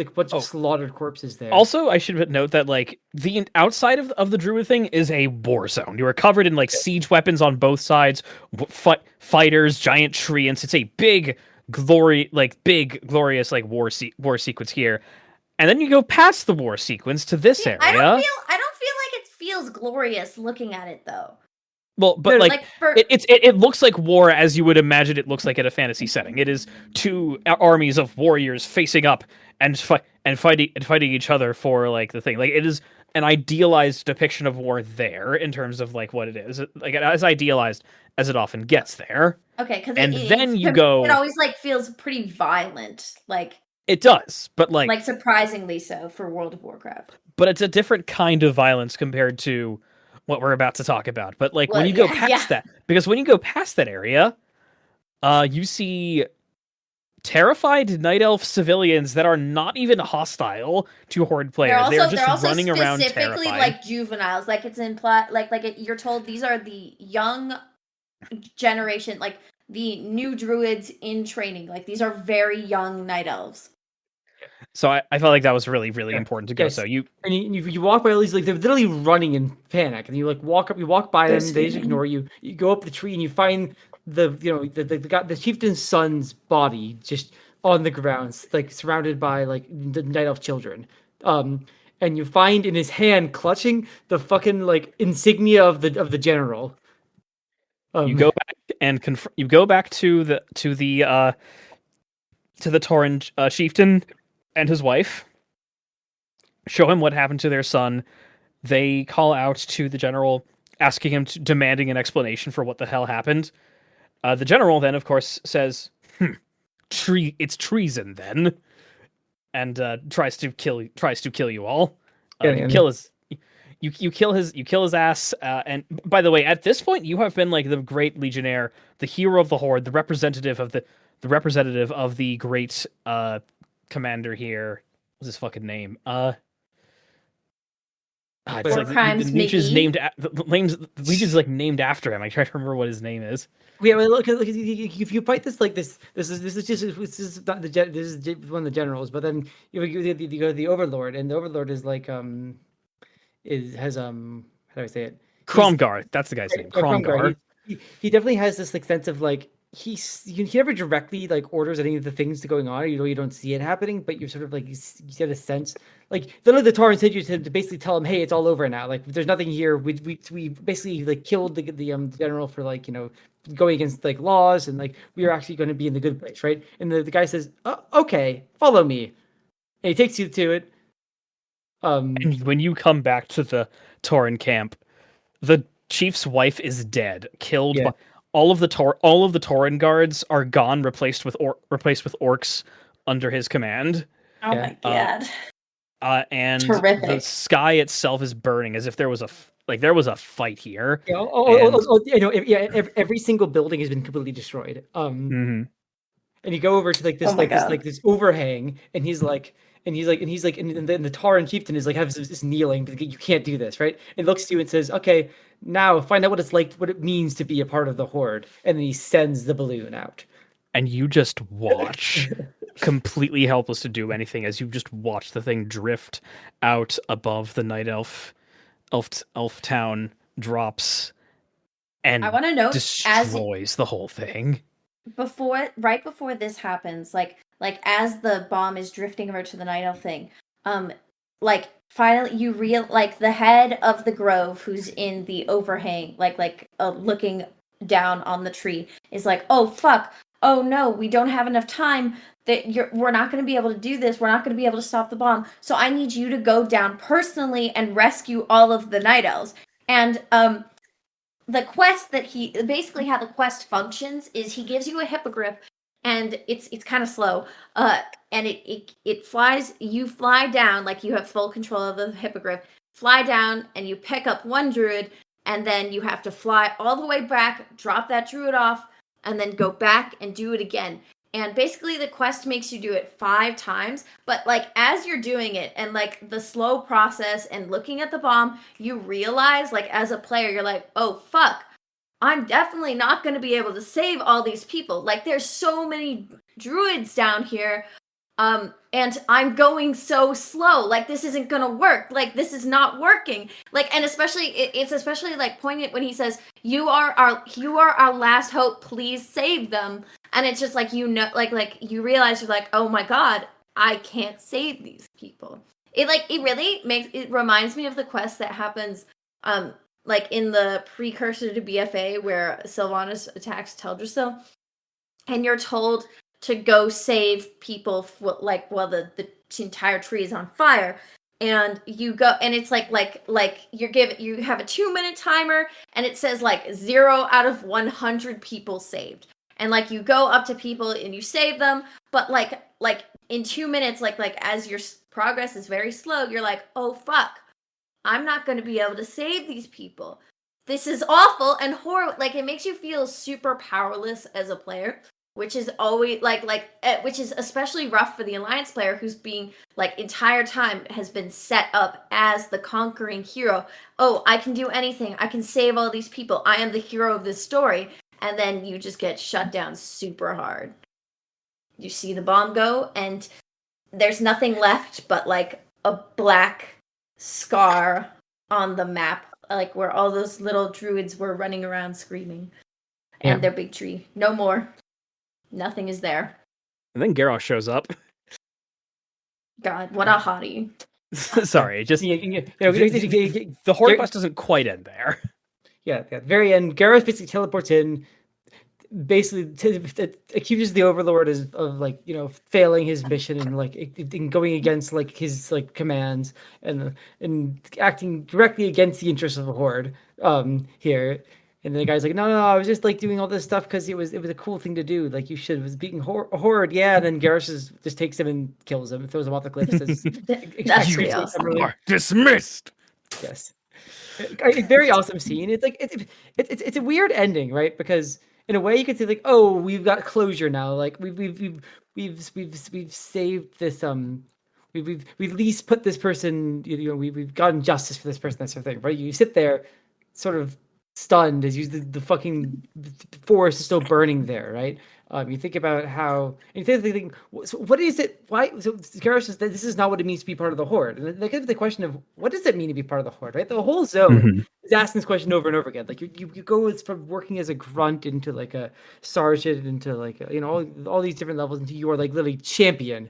bunch of slaughtered corpses there. Also, I should note that like the outside of the druid thing is a war zone. You are covered in like siege weapons on both sides, fighters, giant treants. It's a big glorious like war sequence here. And then you go past the war sequence to this area. I don't feel like it feels glorious looking at it though. Well, but it looks like war as you would imagine it looks like in a fantasy setting. It is two armies of warriors facing up and fighting each other for like the thing. Like it is an idealized depiction of war there in terms of like what it is. Like as idealized as it often gets there. Okay, because it always like feels pretty violent, like. It does, but like surprisingly so for World of Warcraft. But it's a different kind of violence compared to what we're about to talk about. But like when you go past that, because when you go past that area, you see terrified night elf civilians that are not even hostile to horde players. They're just running around terrified. Specifically like juveniles, like it's implied, you're told these are the young generation, like the new druids in training. Like these are very young night elves. So I felt like that was really, really important to go. Yes. So you walk by all these, like they're literally running in panic, and you like walk by them, they just ignore you. You go up the tree and you find the chieftain's son's body just on the ground, like surrounded by like the night elf children. And you find in his hand clutching the fucking like insignia of the general. You go back and you go back to the Tauren chieftain and his wife, show him what happened to their son. They call out to the general, asking him, demanding an explanation for what the hell happened. The general then, of course, says, it's treason then, and tries to kill you all. You kill his ass. And by the way, at this point, you have been like the great legionnaire, the hero of the horde, the representative of the great commander here. What's his fucking name? It's like the Legion's Legion's like named after him. I try to remember what his name is. Yeah, well, look, if you fight this like this is one of the generals, but then you go to the overlord, and the overlord is like how do I say it? Cromgar. That's the guy's name. Cromgar. He definitely has this like sense of like he never directly like orders any of the things going on. You don't see it happening, but you're sort of like you get a sense. Like the Tauren sent you to basically tell him, hey, it's all over now. Like there's nothing here. We basically like killed the general for like going against like laws, and like we are actually going to be in the good place, right? And the guy says, oh, okay, follow me, and he takes you to it. And when you come back to the Tauren camp, the Chief's wife is dead, killed Yeah. by all of the Tauren guards are gone, replaced with orcs under his command. Oh my god. And Terrific. the sky itself is burning as if there was a fight here. Yeah, every single building has been completely destroyed. Mhm. And you go over to this overhang, and he's like, and then the Tauren chieftain is like, has this kneeling, but you can't do this, right? And looks to you and says, "Okay, now find out what it's like, what it means to be a part of the Horde." And then he sends the balloon out. And you just watch, completely helpless to do anything, as you just watch the thing drift out above the night elf town, drops, and I want to note destroys the whole thing. Right before this happens, like as the bomb is drifting over to the night elf thing, like finally you like the head of the grove, who's in the overhang, looking down on the tree, is like, "Oh fuck, oh no, we don't have enough time. We're not going to be able to do this. We're not going to be able to stop the bomb. So I need you to go down personally and rescue all of the night elves." And the quest that how the quest functions is he gives you a hippogriff, and it's kind of slow, and it flies. You fly down, like you have full control of the hippogriff, fly down, and you pick up one druid, and then you have to fly all the way back, drop that druid off, and then go back and do it again. And basically the quest makes you do it 5 times, but like as you're doing it and like the slow process and looking at the bomb, you realize, like as a player, you're like, "Oh fuck, I'm definitely not going to be able to save all these people. Like there's so many druids down here, and I'm going so slow. Like this isn't going to work. Like this is not working." Like, and it's especially like poignant when he says, you are our last hope. Please save them." And it's just like, like you realize, you're like, "Oh my god, I can't save these people." It reminds me of the quest that happens, like in the precursor to BFA, where Sylvanas attacks Teldrassil, and you're told to go save people while the entire tree is on fire. And you go, and it's like you have a 2-minute timer, and it says like 0 out of 100 people saved. And like you go up to people and you save them, but like in 2 minutes, like as your progress is very slow, you're like, "Oh fuck, I'm not going to be able to save these people. This is awful and horrible." Like it makes you feel super powerless as a player, which is always which is especially rough for the Alliance player, who's being like entire time has been set up as the conquering hero. "Oh, I can do anything. I can save all these people. I am the hero of this story." And then you just get shut down super hard. You see the bomb go, and there's nothing left but like a black scar on the map, like where all those little druids were running around screaming, and their big tree. No more. Nothing is there. And then Garrosh shows up. God, what a hottie. Sorry, just the Horde quest doesn't quite end there. Yeah, at the very end, Gareth basically teleports in, basically accuses the Overlord of like, failing his mission and like going against like his like commands and acting directly against the interests of the Horde here. And the guy's like, no, I was just like doing all this stuff because it was a cool thing to do. Like, you should. It was beating Horde, yeah. And then Garrus just takes him and kills him, throws him off the cliff. Says, "That's pretty awesome." Dismissed. Yes, a very awesome scene. It's like it's a weird ending, right? Because in a way you could say like, "Oh, we've got closure now. Like we've saved this we've at least put this person. We've gotten justice for this person. That sort of thing, right? You sit there, sort of stunned as the fucking forest is still burning there, right? You think about how, and you think, so what is it? Why? So Garrus says that this is not what it means to be part of the Horde, and then get to the question of what does it mean to be part of the Horde, right? The whole zone is asking this question over and over again. Like you go from working as a grunt into like a sergeant into like all these different levels until you are like literally champion.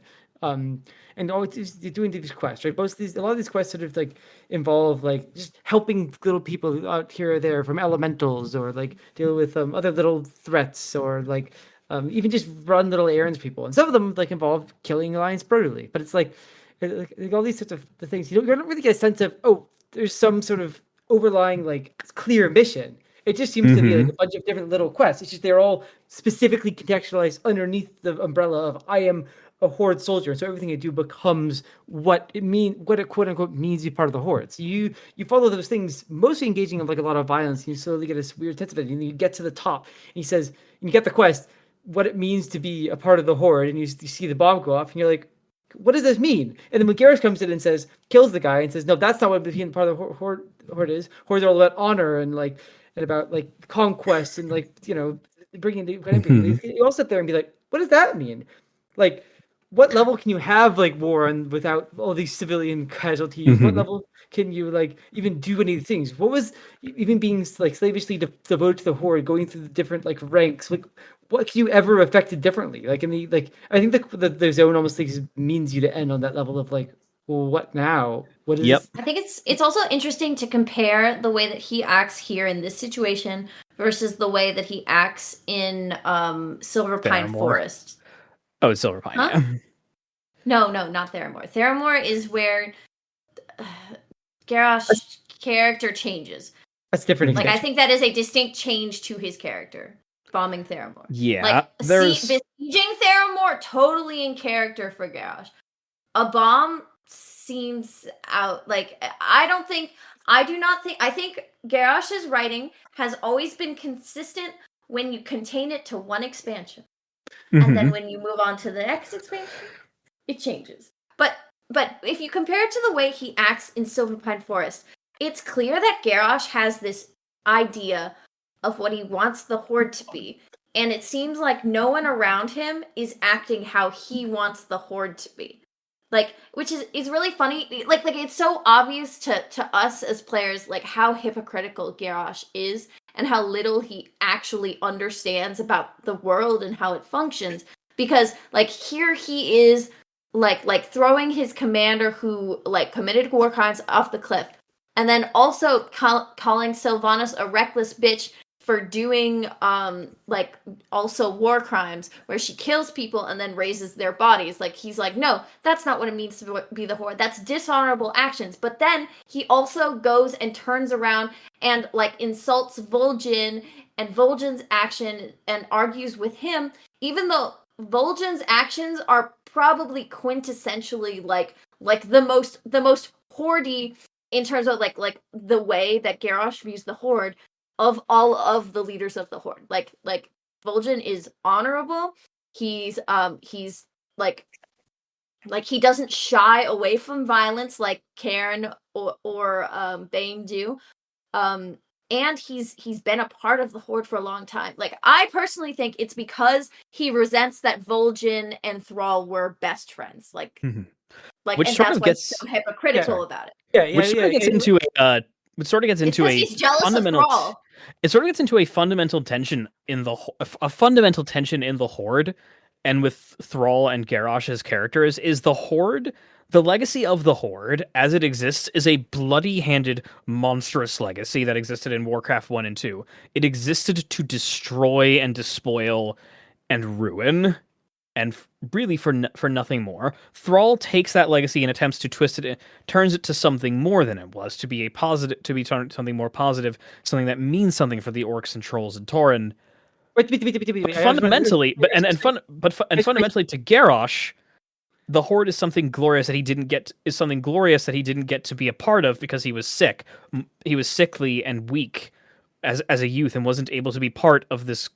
And always doing these quests, right? A lot of these quests sort of like involve like just helping little people out here or there from elementals, or like deal with other little threats, or like even just run little errands for people. And some of them like involve killing Alliance brutally. But it's like all these sorts of things. You don't really get a sense of, oh, there's some sort of overlying like clear mission. It just seems to be like a bunch of different little quests. It's just they're all specifically contextualized underneath the umbrella of I am a Horde soldier, and so everything I do becomes what it quote unquote means to be part of the Horde. So you follow those things, mostly engaging in like a lot of violence, and you slowly get this weird sense of it. And you get to the top, and he says, and you get the quest, what it means to be a part of the Horde, and you see the bomb go off, and you're like, what does this mean? And then when Garrus comes in and says, kills the guy, and says, no, that's not what being part of the Horde is. Hordes are all about honor and about like conquest and like bringing the everything. You all sit there and be like, what does that mean? Like, what level can you have like war on without all these civilian casualties? What level can you like even do any of these things? What was even being like slavishly devoted to the Horde, going through the different like ranks? Like, what can you ever affected differently? Like in the I think the zone almost means you to end on that level of like, well, what now? What is? Yep. I think it's also interesting to compare the way that he acts here in this situation versus the way that he acts in Silver Pine Forest. Oh, it's Silver Pine. Huh? Yeah. No, not Theramore. Theramore is where Garrosh's character changes. That's different. Like I think that is a distinct change to his character. Bombing Theramore. Yeah. Like besieging Theramore, totally in character for Garrosh. A bomb seems out. Like I think Garrosh's writing has always been consistent when you contain it to one expansion. And then when you move on to the next expansion, it changes. But if you compare it to the way he acts in Silverpine Forest, it's clear that Garrosh has this idea of what he wants the Horde to be. And it seems like no one around him is acting how he wants the Horde to be. Like, which is really funny. Like it's so obvious to us as players, like how hypocritical Garrosh is and how little he actually understands about the world and how it functions. Because like here he is like throwing his commander who like committed war crimes off the cliff. And then also calling Sylvanas a reckless bitch for doing like also war crimes where she kills people and then raises their bodies. Like he's like, no, that's not what it means to be the Horde. That's dishonorable actions. But then he also goes and turns around and like insults Vol'jin and Vol'jin's action and argues with him, even though Vol'jin's actions are probably quintessentially like the most Horde-y in terms of like the way that Garrosh views the Horde of all of the leaders of the Horde. Like Vol'jin is honorable. He's like he doesn't shy away from violence like Cairn or Bane do. And he's been a part of the Horde for a long time. Like I personally think it's because he resents that Vol'jin and Thrall were best friends. Like which and sort that's of why gets he's so hypocritical about it. Which sort of gets into a he's jealous fundamental. Of Thrall. It sort of gets into a fundamental tension in the Horde, and with Thrall and Garrosh's characters is the Horde. The legacy of the Horde, as it exists, is a bloody-handed, monstrous legacy that existed in Warcraft 1 and 2. It existed to destroy and despoil and ruin, and really for nothing more. Thrall takes that legacy and attempts to twist it, turns it to something more than it was, to be something more positive, something that means something for the orcs and trolls and Tauren. Fundamentally, fundamentally to Garrosh, the Horde is something glorious that he didn't get to be a part of because he was sick. He was sickly and weak as a youth and wasn't able to be part of this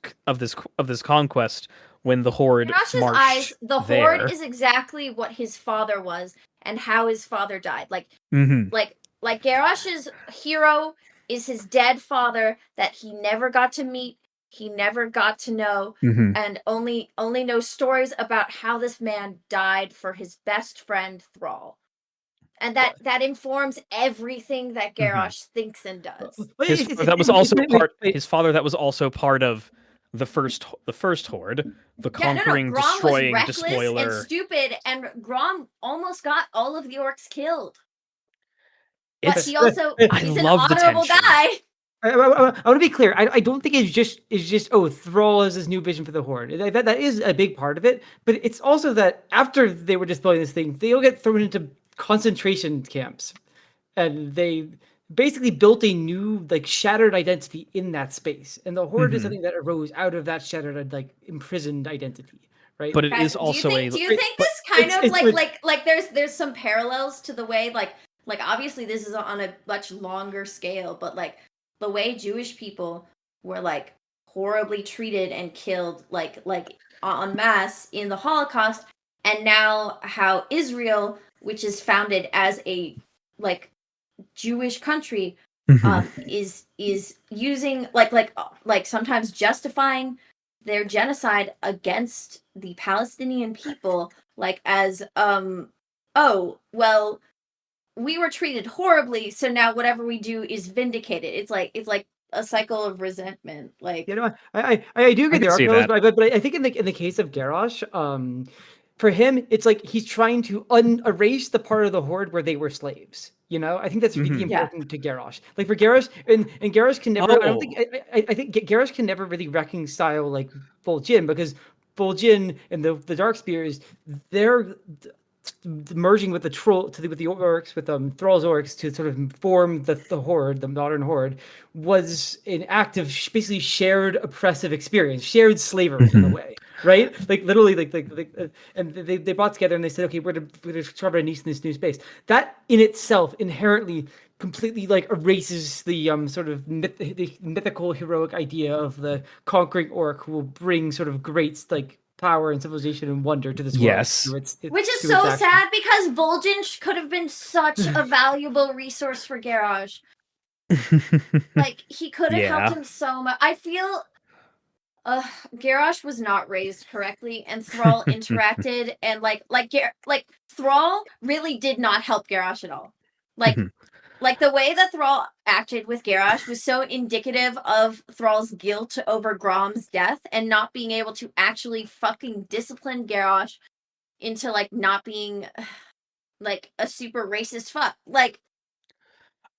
conquest when the Horde marched eyes, the Horde there. is exactly what his father was and how his father died. Like Garrosh's hero is his dead father that he never got to meet. He never got to know, and only knows stories about how this man died for his best friend Thrall, and that informs everything that Garrosh thinks and does. His father that was also part of the first Horde, the conquering, destroying, was reckless despoiler, and stupid, and Grom almost got all of the orcs killed. But he's an honorable guy. I want to be clear. I don't think it's just Thrall has this new vision for the Horde. That is a big part of it, but it's also that after they were displaying this thing, they all get thrown into concentration camps, and they basically built a new like shattered identity in that space, and the horde is something that arose out of that shattered like imprisoned identity, right? But it Guys, is also do you think but this kind of it's like there's some parallels to the way like obviously this is on a much longer scale, but like the way Jewish people were like horribly treated and killed like en masse in the Holocaust, and now how Israel, which is founded as a like Jewish country, is using like sometimes justifying their genocide against the Palestinian people, like as oh well, we were treated horribly, so now whatever we do is vindicated. It's like a cycle of resentment. Like, You know, I do I agree can there are see parallels, that. but I think in the case of Garrosh, for him, it's like he's trying to erase the part of the horde where they were slaves. You know, I think that's really Mhm. yeah. important to Garrosh. Like for Garrosh, and Garrosh can never. I don't think. Oh. I think Garrosh can never really reconcile like Vol'jin, because Vol'jin and the Dark Spears, they're merging with the troll with the orcs, with Thrall's orcs, to sort of form the horde, the modern horde, was an act of basically shared oppressive experience, shared slavery in a way, right? Like literally, and they brought together and they said, okay, we're to carve our niche in this new space. That in itself inherently completely like erases the sort of the mythical heroic idea of the conquering orc who will bring sort of great like power and civilization and wonder to this world. Yes. Which is through its so actions. sad because Vol'jin could have been such a valuable resource for Garrosh. Like he could have helped him so much. I feel Garrosh was not raised correctly, and Thrall interacted, and like Thrall really did not help Garrosh at all. Like the way that Thrall acted with Garrosh was so indicative of Thrall's guilt over Grom's death and not being able to actually fucking discipline Garrosh into like not being like a super racist fuck. Like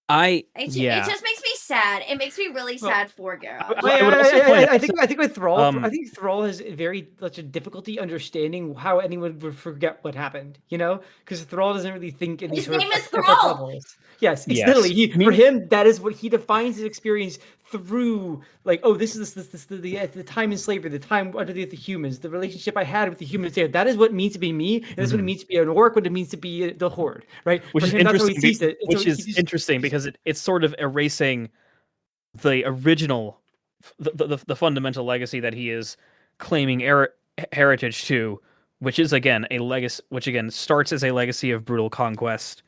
it just makes me sad. It makes me really sad for Garrosh. I would also point out I think with Thrall, I um, think Thrall has very such a difficulty understanding how anyone would forget what happened. You know, because Thrall doesn't really think in these His sort name of is epic Thrall. levels. Yes, it's yes. literally for him that is what he defines his experience through. Like, oh, this is the time in slavery, the time underneath the humans, the relationship I had with the humans there. That is what it means to be me, and that's what it means to be an orc. What it means to be the horde, right? Which For is him, that's how he interesting. sees it. And so Which is interesting because it's sort of erasing the original, the fundamental legacy that he is claiming heritage to, which is again a legacy, which again starts as a legacy of brutal conquest,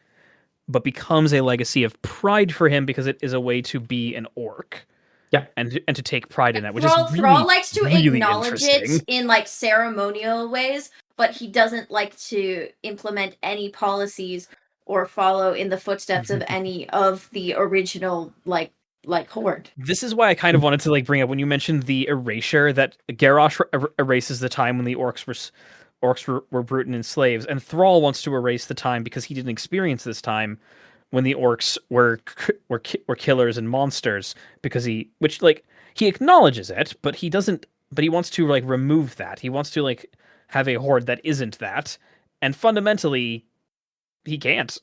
but becomes a legacy of pride for him because it is a way to be an orc. Yeah. And to take pride in that, which Thrall, is really, Thrall likes to really acknowledge interesting. it in like ceremonial ways, but he doesn't like to implement any policies or follow in the footsteps of any of the original like horde. This is why I kind of wanted to like bring up when you mentioned the erasure that Garrosh erases the time when the orcs were brute and slaves, and Thrall wants to erase the time because he didn't experience this time when the orcs were killers and monsters, because he acknowledges it, but he doesn't. But he wants to like remove that. He wants to like have a horde that isn't that, and fundamentally, he can't.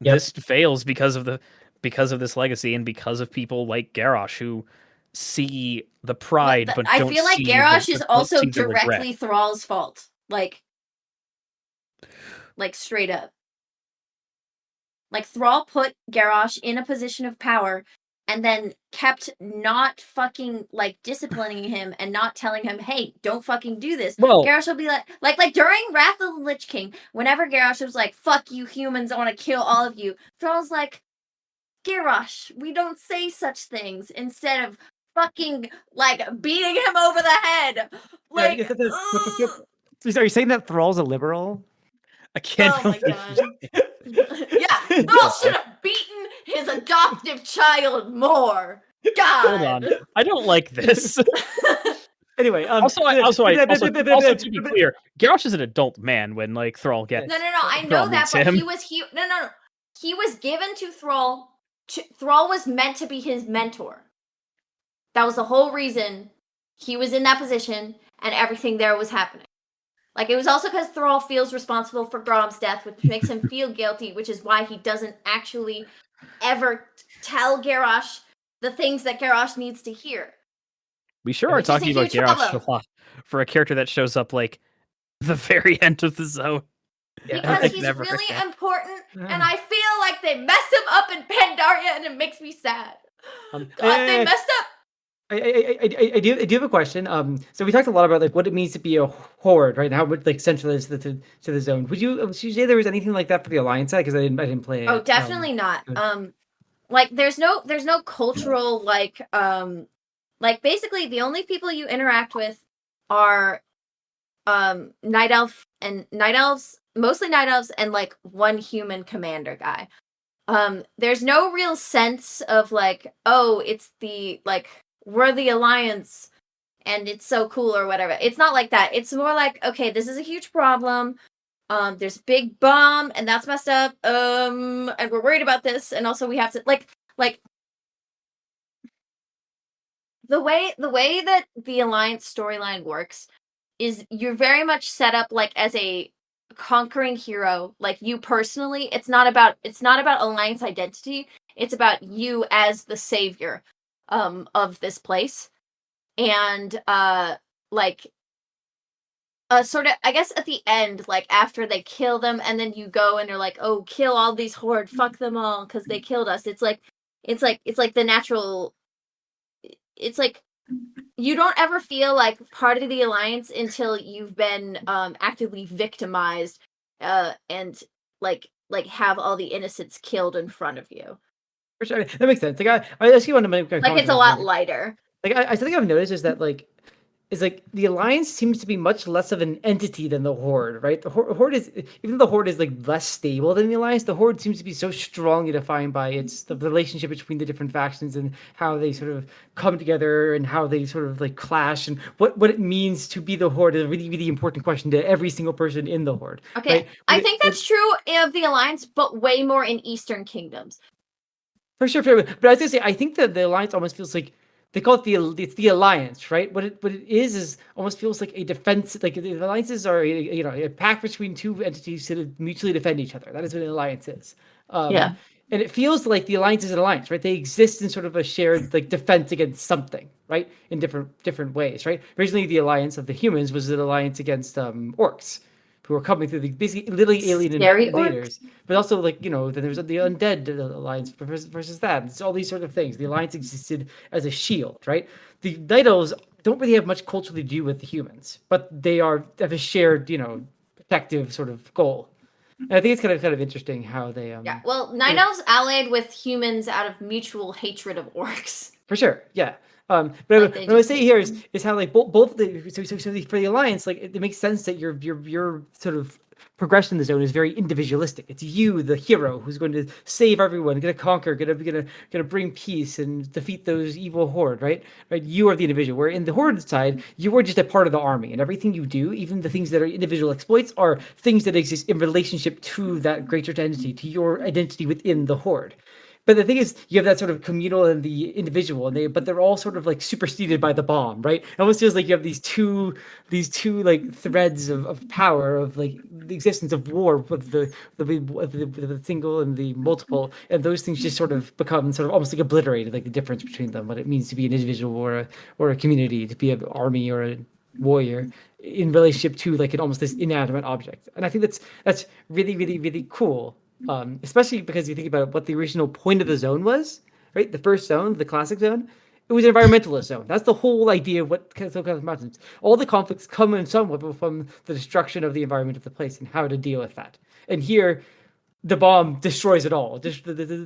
Yep. This fails because of this legacy and because of people like Garrosh who see the pride, but I don't feel like see Garrosh is also see the regret. directly Thrall's fault. Like straight up. Like Thrall put Garrosh in a position of power and then kept not fucking like disciplining him and not telling him, hey, don't fucking do this. Well, Garrosh will be like during Wrath of the Lich King, whenever Garrosh was like, fuck you humans, I want to kill all of you, Thrall's like, Garrosh, we don't say such things, instead of fucking like beating him over the head. Like, are you saying that Thrall's a liberal? I can't. oh my god. Yeah, Thrall should have beaten his adoptive child more. God. Hold on, I don't like this. Anyway, also, to be clear, Garrosh is an adult man when like Thrall gets. No, I know that, but he was given to Thrall. Thrall was meant to be his mentor. That was the whole reason he was in that position, and everything there was happening. Like, it was also because Thrall feels responsible for Grom's death, which makes him feel guilty, which is why he doesn't actually ever tell Garrosh the things that Garrosh needs to hear. We sure are Which is a talking about huge Garrosh problem. a lot for a character that shows up like the very end of the zone. Yeah, Because Like, he's never really again. important, and I feel like they messed him up in Pandaria, and it makes me sad. God, they messed up. I do have a question. So we talked a lot about like what it means to be a horde, right? And how like central it is to the zone. Would you say there was anything like that for the Alliance side? Because I didn't play it. Oh, definitely not. Like there's no cultural like basically the only people you interact with are night elves, mostly night elves, and like one human commander guy. There's no real sense of like, oh, it's the like we're the Alliance and it's so cool or whatever. It's not like that. It's more like, okay, this is a huge problem. There's a big bomb and that's messed up. And we're worried about this, and also we have to like the way that the Alliance storyline works is you're very much set up like as a conquering hero, like you personally. It's not about Alliance identity. It's about you as the savior of this place. And sort of, I guess at the end, like after they kill them, and then you go and you're like, oh, kill all these horde, fuck them all because they killed us. It's like the natural. It's like you don't ever feel like part of the Alliance until you've been actively victimized, and like have all the innocents killed in front of you. For sure, that makes sense. Like I actually want to make a like it's a lot lighter. Like I something I've noticed is that like the Alliance seems to be much less of an entity than the Horde, right? The Horde is, even though the Horde is like less stable than the Alliance, the Horde seems to be so strongly defined by the relationship between the different factions and how they sort of come together and how they sort of like clash, and what it means to be the Horde is a really, really important question to every single person in the Horde. Okay, right? I think that's true of the Alliance, but way more in Eastern Kingdoms. For sure. But I was gonna say, I think that the Alliance almost feels like they call it it's the Alliance, right? What it is almost feels like a defense. Like the alliances are a pact between two entities to mutually defend each other. That is what an alliance is. Yeah. And it feels like the alliance is an alliance, right? They exist in sort of a shared like defense against something, right? In different ways, right? Originally, the alliance of the humans was an alliance against orcs, who were coming through the basically literally alien invaders. But also, like, then there's the undead alliance versus that. It's all these sort of things. The alliance existed as a shield, right? The night elves don't really have much culturally to do with the humans, but they have a shared, protective sort of goal. And I think it's kind of interesting how they yeah. Well, night elves allied with humans out of mutual hatred of orcs. For sure, yeah. But what I would say here is how like both the so for the Alliance, like it makes sense that your sort of progression in the zone is very individualistic. It's you, the hero, who's going to save everyone, gonna conquer, gonna bring peace and defeat those evil horde, right? Right. You are the individual. Where in the horde side, you are just a part of the army, and everything you do, even the things that are individual exploits, are things that exist in relationship to that greater entity, to your identity within the horde. But the thing is, you have that sort of communal and the individual, and but they're all sort of like superseded by the bomb, right? It almost feels like you have these two like threads of power, of like the existence of war with the single and the multiple, and those things just sort of become sort of almost like obliterated, like the difference between them, what it means to be an individual or a community, to be an army or a warrior in relationship to like an almost this inanimate object. And I think that's really, really, really cool. Especially because you think about what the original point of the zone was, right? The first zone, the classic zone, it was an environmentalist zone. That's the whole idea of what Cataclysm Mountains. All the conflicts come in some level from the destruction of the environment of the place and how to deal with that. And here, the bomb destroys it all. The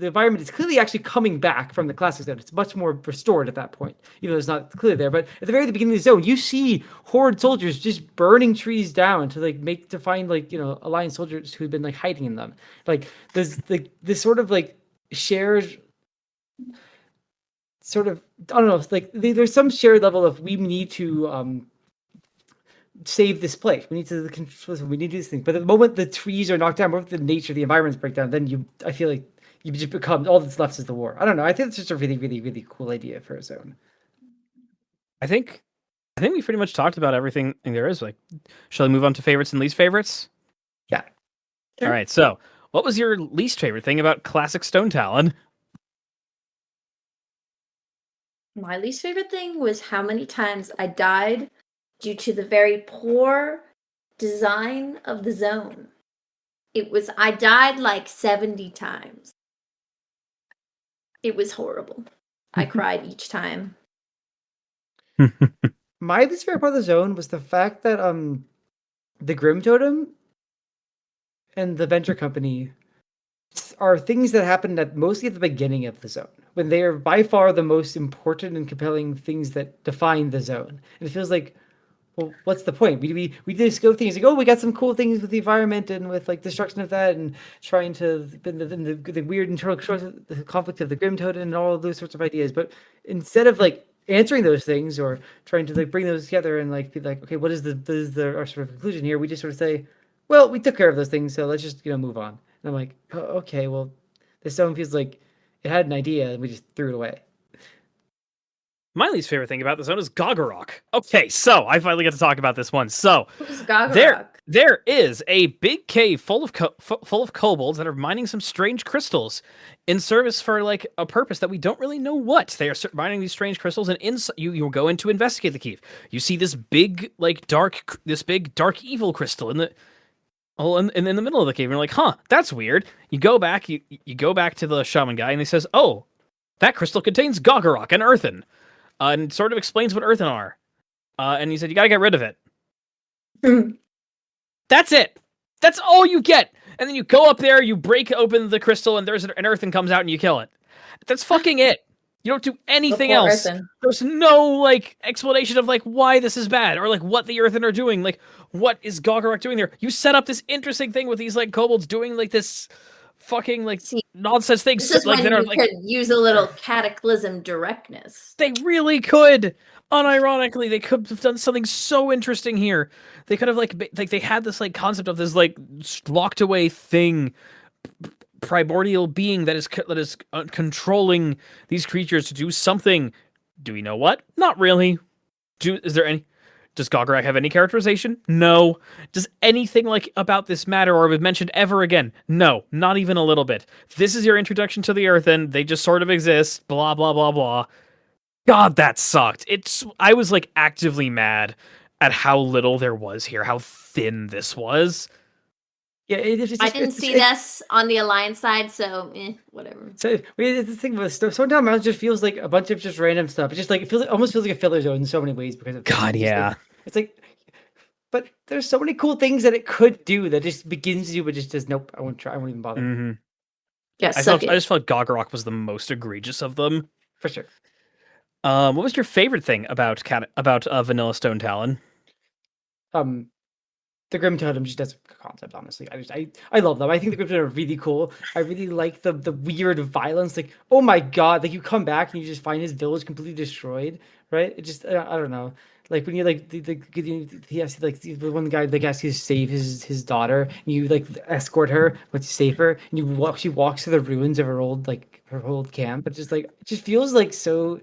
environment is clearly actually coming back from the classic zone. It's much more restored at that point, even though it's not clear there. But at the very beginning of the zone, you see horde soldiers just burning trees down to find alliance soldiers who've been like hiding in them. Like there's this sort of like shared sort of, I don't know, like there's some shared level of we need to save this place. We need to do this thing. But the moment the trees are knocked down, or the nature of the environments break down, then I feel like you just become, all that's left is the war. I don't know. I think it's just a really, really, really cool idea for a zone. I think we pretty much talked about everything there is. Like, shall we move on to favorites and least favorites? Yeah. Sure. All right. So what was your least favorite thing about classic Stonetalon? My least favorite thing was how many times I died due to the very poor design of the zone. I died like 70 times. It was horrible. I cried each time. My least favorite part of the zone was the fact that the Grim Totem and the Venture Company are things that happen mostly at the beginning of the zone, when they are by far the most important and compelling things that define the zone. And it feels like, well, what's the point? We just go things like, oh, we got some cool things with the environment and with like destruction of that, and trying to the weird internal the conflict of the Grim Totem and all of those sorts of ideas. But instead of like answering those things or trying to like bring those together and like be like, okay, what is our sort of conclusion here? We just sort of say, well, we took care of those things, so let's just move on. And I'm like, oh, okay, well, this zone feels like it had an idea and we just threw it away. My least favorite thing about the zone is Gogorok. Okay, so I finally get to talk about this one. So Who's Gogorok? there is a big cave full of kobolds that are mining some strange crystals in service for like a purpose that we don't really know what. They are mining these strange crystals, and you go in to investigate the cave. You see this big dark evil crystal in the in the middle of the cave. And you're like, huh, that's weird. You go back to the shaman guy, and he says, oh, that crystal contains Gogorok and earthen. And sort of explains what earthen are. And he said, you gotta get rid of it. That's it. That's all you get. And then you go up there, you break open the crystal, and there's an earthen comes out, and you kill it. That's fucking it. You don't do anything else. Earthen. There's no, like, explanation of, like, why this is bad, or, like, what the earthen are doing. Like, what is Gogorok doing there? You set up this interesting thing with these, like, kobolds doing, like, this fucking like nonsense things. This is like, when you could use a little Cataclysm directness. They really could. Unironically, they could have done something so interesting here. They could have like they had this like concept of this like locked away thing, primordial being that is controlling these creatures to do something. Do we know what? Not really. Does Gogorok have any characterization? No. Does anything like about this matter or be mentioned ever again? No, not even a little bit. This is your introduction to the Earthen. They just sort of exist. Blah blah blah blah. God, that sucked. I was like actively mad at how little there was here, how thin this was. Yeah, I didn't see this on the Alliance side, so whatever. So it's the thing with Stonetalon Mountains just feels like a bunch of just random stuff. It just like almost feels like a filler zone in so many ways because of God, yeah. It's like, but there's so many cool things that it could do that just begins to do, but just says nope. I won't try. I won't even bother. Mm-hmm. Yeah, I just felt Gogorok was the most egregious of them for sure. What was your favorite thing about Vanilla Stonetalon? The Grim Totem just as a concept, honestly. I love them. I think the Grim Totem are really cool. I really like the weird violence. Like, oh my god, like you come back and you just find his village completely destroyed, right? It just I don't know. Like when you like he has to, like the one guy like asks you to save his daughter, and you like escort her, but to save her, and she walks through the ruins of her old camp. But just like it just feels like so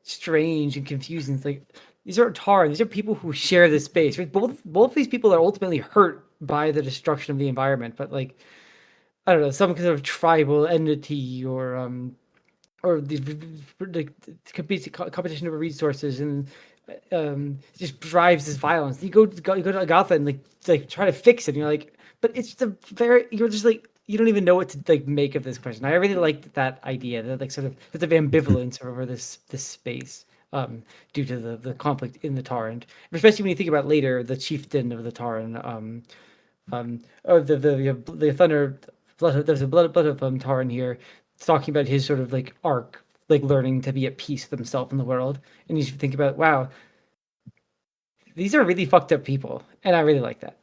strange and confusing. It's like these are Taran. These are people who share this space. Right? Both of these people are ultimately hurt by the destruction of the environment, but like I don't know, some kind of tribal entity or the competition over resources and just drives this violence. You go to Agatha and like try to fix it, and you're like, but it's you're just like you don't even know what to like make of this question. I really liked that idea, that like sort of ambivalence over this space. Due to the conflict in the Taran, especially when you think about later the chieftain of the Taran, or the Thunder, there's a blood of Taran here, talking about his sort of like arc, like learning to be at peace with himself and the world, and you should think about, wow, these are really fucked up people, and I really like that.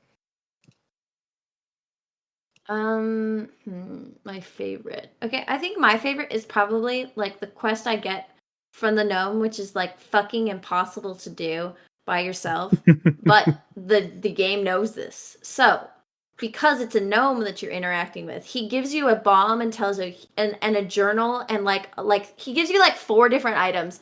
My favorite. Okay, I think my favorite is probably like the quest I get from the gnome, which is like fucking impossible to do by yourself, but the game knows this. So because it's a gnome that you're interacting with, he gives you a bomb and tells you and a journal, and like he gives you like 4 different items,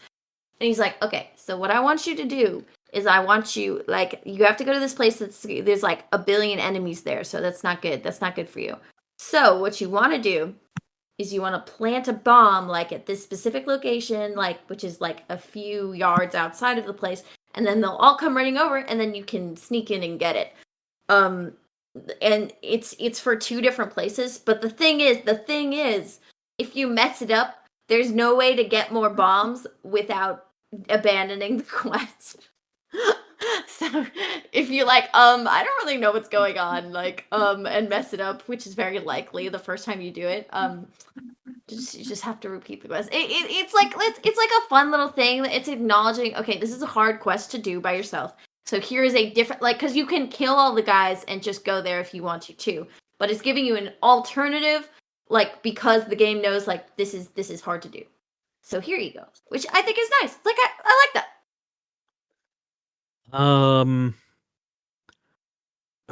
and he's like, okay, so what I want you to do is I want you, like, you have to go to this place there's like 1 billion enemies there, so that's not good for you. So what you want to do is you want to plant a bomb like at this specific location, like which is like a few yards outside of the place, and then they'll all come running over, and then you can sneak in and get it. And it's for 2 different places, but the thing is, if you mess it up, there's no way to get more bombs without abandoning the quest. So if you like, I don't really know what's going on, like, and mess it up, which is very likely the first time you do it, you just have to repeat the quest. It's like a fun little thing. It's acknowledging, okay, this is a hard quest to do by yourself. So here is a different, like, because you can kill all the guys and just go there if you want to too, but it's giving you an alternative, like, because the game knows, like, this is hard to do. So here you go, which I think is nice. Like, I like that.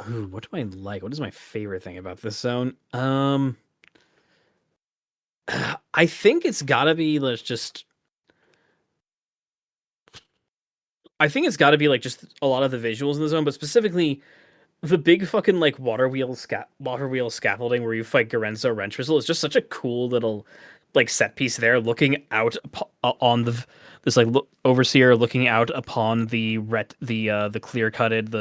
Ooh, what do I like? What is my favorite thing about this zone? I think it's gotta be I think it's gotta be like just a lot of the visuals in the zone, but specifically the big fucking like water wheel scaffolding where you fight Garenzo Wrench Whistle is just such a cool little like set piece there, looking out on this like overseer looking out upon the clear cutted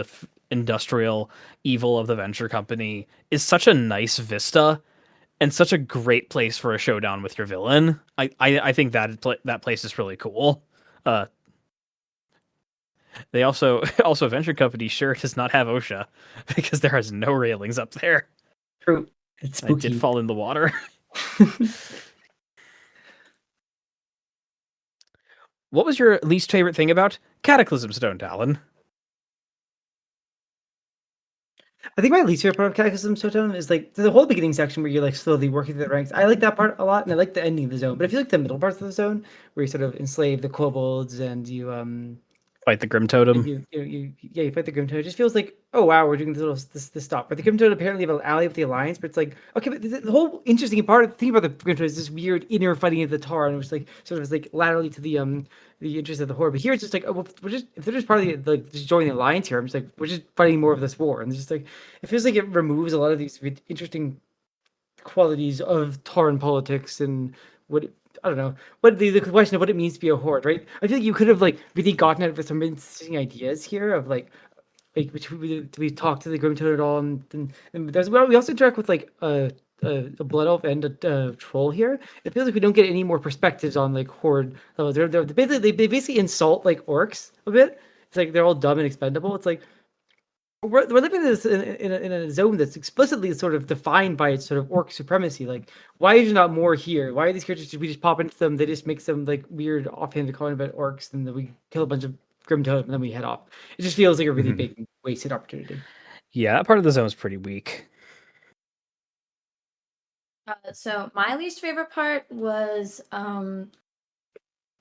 industrial evil of the venture company is such a nice vista and such a great place for a showdown with your villain. I think that place is really cool. They also venture company sure does not have OSHA because there is no railings up there. True. It's spooky. I did fall in the water. What was your least favorite thing about Cataclysm, Stonetalon? I think my least favorite part of Cataclysm Stonetalon is like the whole beginning section where you're like slowly working through the ranks. I like that part a lot, and I like the ending of the zone. But if you like the middle parts of the zone, where you sort of enslave the kobolds and you fight the Grim Totem. You fight the Grim Totem. It just feels like, oh wow, we're doing this stop. But the Grim Totem apparently have an ally with the Alliance, but it's like, okay, but the whole interesting part of the thing about the Grim Totem is this weird inner fighting of the Tar, and which like sort of is like laterally to the interest of the Horde. But here it's just like, oh, well, if they're just part of the like just joining the Alliance here, I'm just like, we're just fighting more of this war, and it's just like it feels like it removes a lot of these interesting qualities of Tauran politics and what. I don't know. What the question of what it means to be a horde, right? I feel like you could have like really gotten at some interesting ideas here of like which we talked to the Grim Toad at all, and there's we also interact with like a blood elf and a troll here. It feels like we don't get any more perspectives on like horde levels. They basically insult like orcs a bit. It's like they're all dumb and expendable. It's like we're living in this in a zone that's explicitly sort of defined by its sort of orc supremacy. Like, why is there not more here? Why are these characters we just pop into them? They just make some like weird offhanded comment about orcs, and then we kill a bunch of Grim Totem, and then we head off. It just feels like a really big wasted opportunity. Yeah, that part of the zone is pretty weak. So my least favorite part was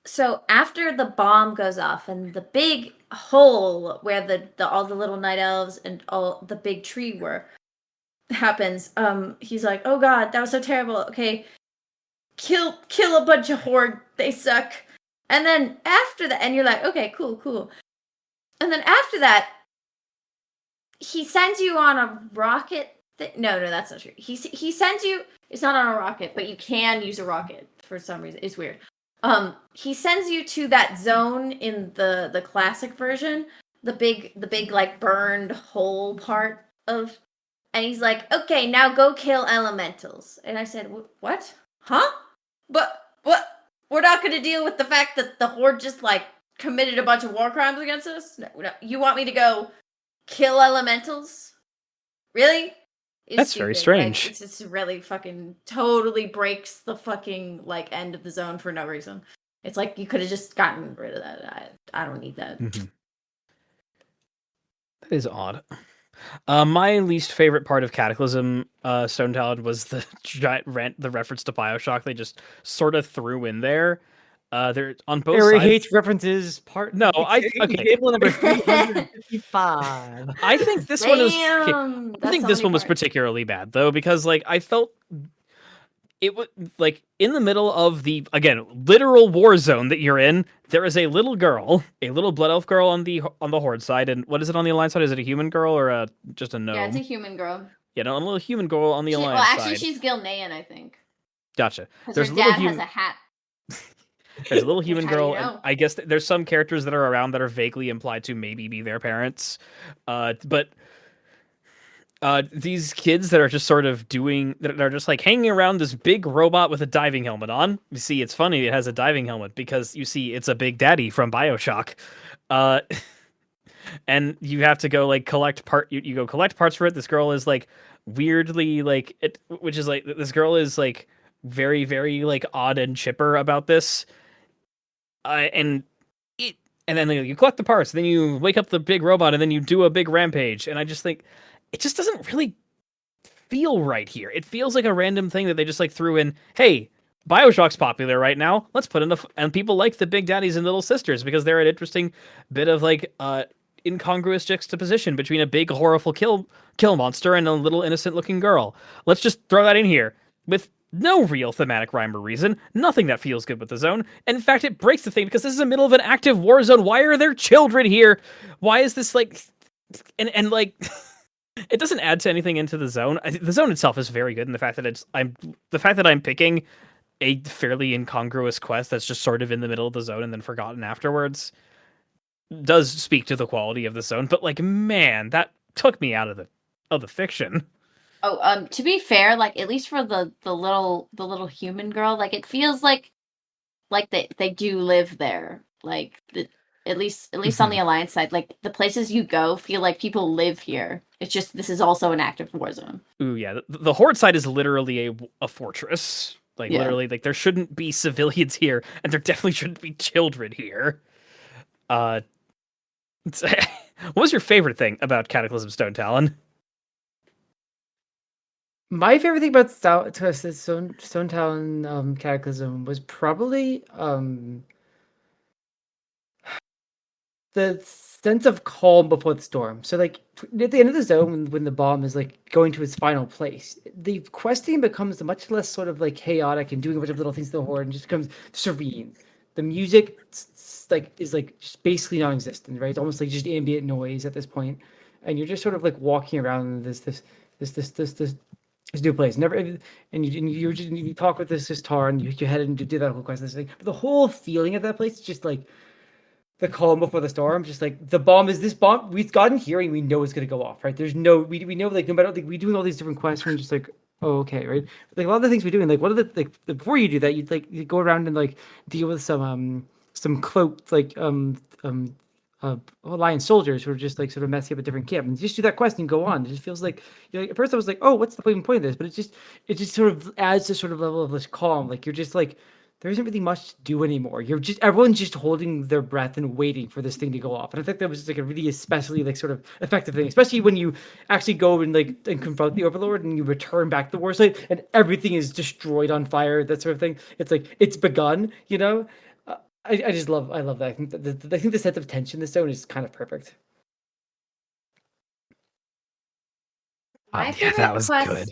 so after the bomb goes off and the big hole where the all the little night elves and all the big tree were happens, he's like, oh god, that was so terrible. Okay, kill a bunch of horde, they suck. And then after that, and you're like, okay, cool. And then after that, he sends you on a rocket. No, that's not true. He sends you. It's not on a rocket, but you can use a rocket for some reason. It's weird. He sends you to that zone in the classic version, the big like burned hole part of, and he's like, okay, now go kill elementals. And I said, what? Huh? But what? We're not going to deal with the fact that the horde just like committed a bunch of war crimes against us? No. You want me to go kill elementals? Really? That's stupid. Very strange. Like, it's just really fucking totally breaks the fucking like end of the zone for no reason. It's like you could have just gotten rid of that. I don't need that. Mm-hmm. That is odd. My least favorite part of Cataclysm, Stonetalon, was the reference to Bioshock. They just sort of threw in there. They're on both sides. Hates references. Part no, table number 355. I think this one was. I think this one was particularly bad though, because like I felt it was like in the middle of the literal war zone that you're in. There is a little blood elf girl on the horde side, and what is it on the alliance side? Is it a human girl or just a gnome? Yeah, it's a human girl. You know, a little human girl on the Alliance actually, side. she's Gilnean, I think. Gotcha. Because There's her a little dad has a hat. There's a little human How do you girl, and know? I guess there's some characters that are around that are vaguely implied to maybe be their parents. But these kids that are just sort of that are just like hanging around this big robot with a diving helmet on. You see, it's funny it has a diving helmet because you see it's a Big Daddy from BioShock. Uh, and you have to go like you go collect parts for it. This girl is like weirdly like it, which is like this girl is like very very like odd and chipper about this. And then you collect the parts, then you wake up the big robot, and then you do a big rampage. And I just think it just doesn't really feel right here. It feels like a random thing that they just like threw in. Hey, BioShock's popular right now. Let's put in and people like the Big Daddies and Little Sisters because they're an interesting bit of like incongruous juxtaposition between a big horrible kill monster and a little innocent looking girl. Let's just throw that in here with no real thematic rhyme or reason, nothing that feels good with the zone. And in fact, it breaks the thing because this is the middle of an active war zone. Why are there children here? Why is this like, and like, it doesn't add to anything into the zone. The zone itself is very good, and the fact that I'm picking a fairly incongruous quest that's just sort of in the middle of the zone and then forgotten afterwards does speak to the quality of the zone. But like, man, that took me out of the fiction. Oh, to be fair, like at least for the little human girl, like it feels like they do live there. Like at least on the Alliance side, like the places you go feel like people live here. It's just this is also an active war zone. Ooh, yeah. The Horde side is literally a fortress. Like literally, like there shouldn't be civilians here, and there definitely shouldn't be children here. What was your favorite thing about Cataclysm Stonetalon? My favorite thing about Stonetalon Cataclysm was probably the sense of calm before the storm. So like at the end of the zone, when the bomb is like going to its final place, the questing becomes much less sort of like chaotic and doing a bunch of little things to the horde and just becomes serene. The music is like just basically non-existent, right? It's almost like just ambient noise at this point, and you're just sort of like walking around this new place. Never, and you talk with this tar, and you head and do that whole quest. This thing, but the whole feeling of that place is just like the calm before the storm. Just like the bomb is this bomb we've gotten here, and we know it's gonna go off. Right? There's no we know like no matter like we doing all these different quests, we're just like oh okay right. But, like a lot of the things we're doing, like what are before you do that, you go around and like deal with some cloaked like Alliance soldiers who are just like sort of messing up a different camp, and just do that quest and go on. It just feels like, you know, at first I was like, oh, what's the point of this? But it just sort of adds this sort of level of this calm. Like you're just like there isn't really much to do anymore. Everyone's just holding their breath and waiting for this thing to go off. And I think that was just like a really especially like sort of effective thing, especially when you actually go and like and confront the Overlord and you return back to the war site and everything is destroyed on fire, that sort of thing. It's like it's begun, you know. I love that. I think the sense of tension in this zone is kind of perfect. My Yeah, that was good.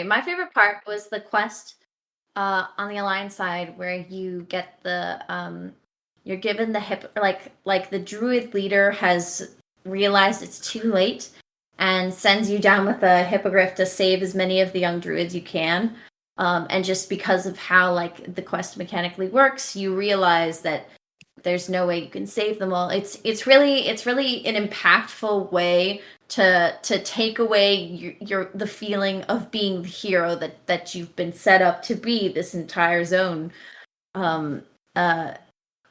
My favorite part was the quest on the Alliance side where you get the you're given the like the druid leader has realized it's too late and sends you down with a hippogriff to save as many of the young druids you can. And just because of how like the quest mechanically works, you realize that there's no way you can save them all. It's really an impactful way to take away the feeling of being the hero that you've been set up to be this entire zone.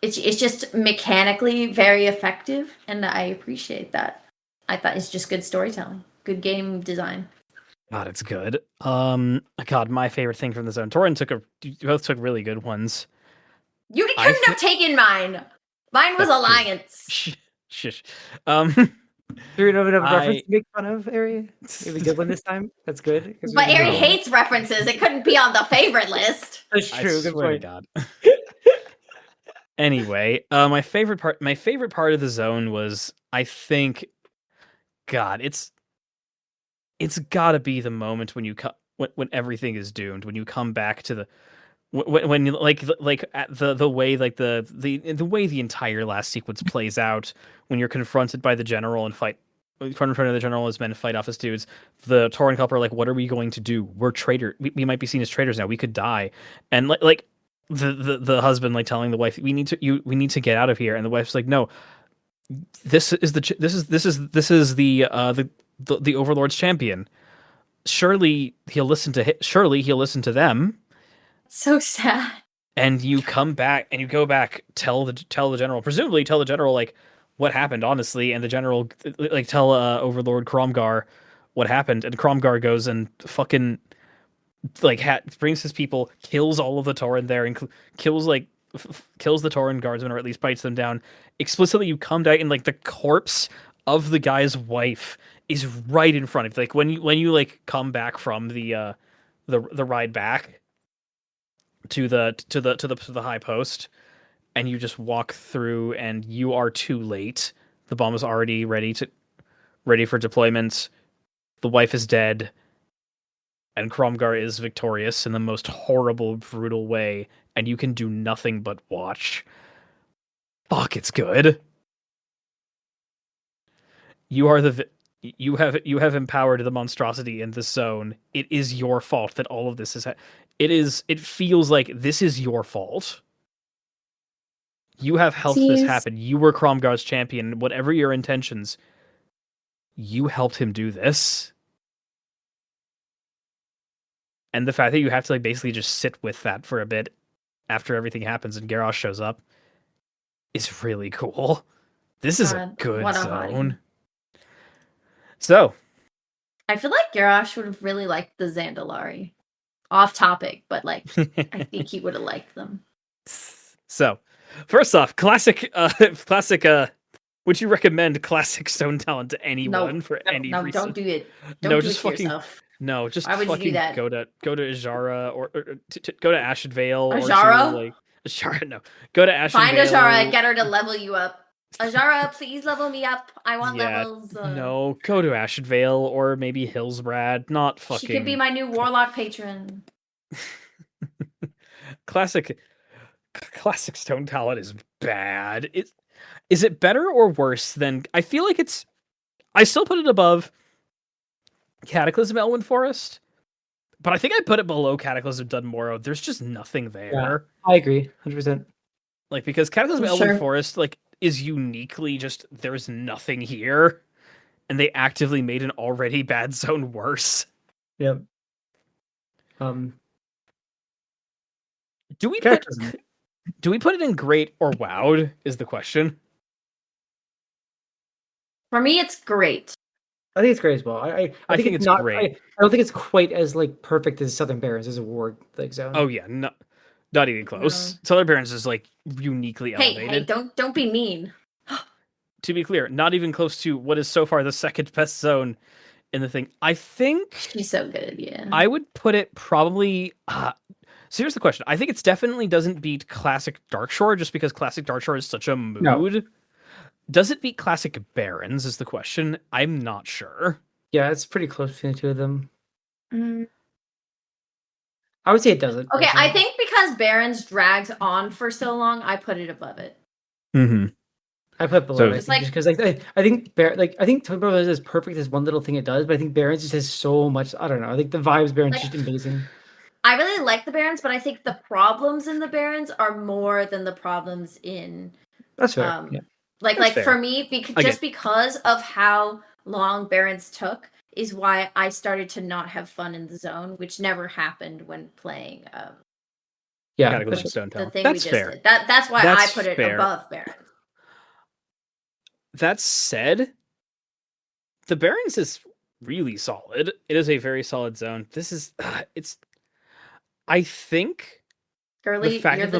It's just mechanically very effective, and I appreciate that. I thought it's just good storytelling, good game design. God, it's good. God, my favorite thing from the zone. Torin both took really good ones. You couldn't have taken mine. Mine was Alliance. Shush. Do you have a reference to make fun of, Ari? Maybe a good one this time. That's good. But Ari hates references. It couldn't be on the favorite list. That's true. I good swear point. to God. Anyway, my favorite part of the zone was, I think, God, it's got to be the moment when when everything is doomed, when you come back to the when like the way like the way the entire last sequence plays out, when you're confronted by the general and fight in front of the general, his men fight off his dudes. The Tauren Kelp are like, "What are we going to do? We're traitor. We might be seen as traitors now. We could die." And like the husband like telling the wife, "We need to get out of here." And the wife's like, "No, this is the Overlord's champion. Surely he'll listen to them." So sad. And you come back and you go back, tell the general, presumably tell the general like what happened, honestly, and the general like tell Overlord Cromgar what happened, and Cromgar goes and fucking like brings his people, kills all of the Tauren there, and kills the Tauren guardsmen, or at least bites them down. Explicitly, you come down and like the corpse of the guy's wife is right in front of you. Like when you like come back from the ride back to the high post, and you just walk through, and you are too late. The bomb is already ready for deployment. The wife is dead, and Cromgar is victorious in the most horrible, brutal way, and you can do nothing but watch. Fuck, it's good. You have empowered the monstrosity in this zone. It is your fault that all of this is. It feels like this is your fault. You have helped this happen. You were Cromgar's champion. Whatever your intentions, you helped him do this. And the fact that you have to like basically just sit with that for a bit after everything happens and Garrosh shows up is really cool. This is a good zone. So, I feel like Garrosh would have really liked the Zandalari. Off topic, but like I think he would have liked them. So, first off, classic. Would you recommend classic Stonetalon to anyone for any reason? No, don't do it. Don't do it to yourself. No, just why would fucking you do that? go to Ajara or go to Ashen Vale. Ajara? Or to, like, Ajara, no. Go to Ashen Find Vale. Ajara and get her to level you up. Ajara, please level me up. I want levels. No, go to Ashen Vale or maybe Hillsbrad. Not fucking. She could be my new warlock patron. Classic Stonetalon is bad. Is it better or worse than? I feel like it's. I still put it above Cataclysm Elwyn Forest, but I think I put it below Cataclysm Dunmorrow. There's just nothing there. Yeah, I agree, 100%. Like because Cataclysm Elwyn Forest like is uniquely just there's nothing here, and they actively made an already bad zone worse. Yep. Do we put it in great or wowed is the question. For me, it's great. I think it's great as well. I think it's not great. I don't think it's quite as like perfect as Southern Barrens as a war like zone. Oh yeah, not even close. No. Southern Barrens is like uniquely elevated. Hey, don't be mean. To be clear, not even close to what is so far the second best zone in the thing. I think she's so good. Yeah, I would put it probably. So here's the question. I think it definitely doesn't beat Classic Darkshore just because Classic Darkshore is such a mood. No. Does it beat Classic Barrens is the question. I'm not sure. Yeah, it's pretty close between the two of them. I would say it doesn't. Okay, I think because Barrens drags on for so long, I put it above it. Mm-hmm. I put it below it just because I think Twin Brothers is as perfect as one little thing it does, but I think Barrens just has so much. I don't know. I think the vibes Barrens just amazing. I really like the Barrens, but I think the problems in the Barrens are more than the problems in. That's fair. Yeah. Like for me, because of how long Barrens took, is why I started to not have fun in the zone, which never happened when playing. Stonetalon. The thing that's we just fair. Did. That's why I put it above Barrens. That said, the Barrens is really solid. It is a very solid zone. This is it's. I think Girly, the fact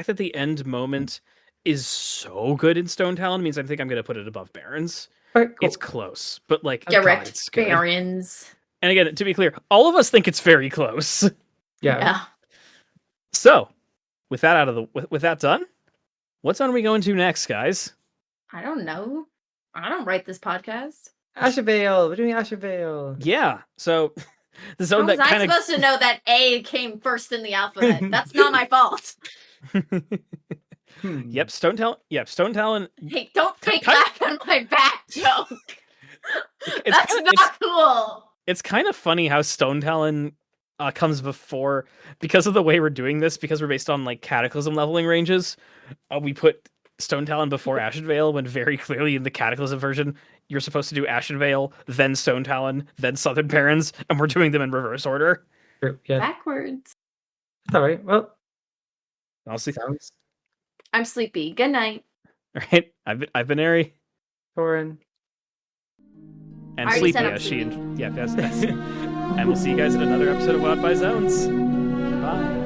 that the end moment is so good in Stonetalon means I think I'm going to put it above Barrens. Right, cool. It's close, but like direct Barrens. And again, to be clear, all of us think it's very close. Yeah. So, with that with that done, what zone are we going to next, guys? I don't know. I don't write this podcast. Asher Vale. We're doing Asher Vale. Yeah. So. The zone that I'm supposed to know that A came first in the alphabet. That's not my fault. Yep, Stonetalon. Hey, don't fake Kind- laugh on my back joke. It's That's kinda- not cool. It's kind of funny how Stonetalon comes before, because of the way we're doing this, because we're based on like Cataclysm leveling ranges. We put Stonetalon before Ashen Vale, when very clearly in the Cataclysm version you're supposed to do Ashen Vale, then Stonetalon, then Southern Barrens, and we're doing them in reverse order. Yeah, Backwards. all right. Well, I'll see. sounds I'm sleepy. Good night. All right, I've been Ari foreign. and I already Sleepy said I'm as she. sleepy. Yeah, that's and we'll see you guys in another episode of Wild by Zones. Bye.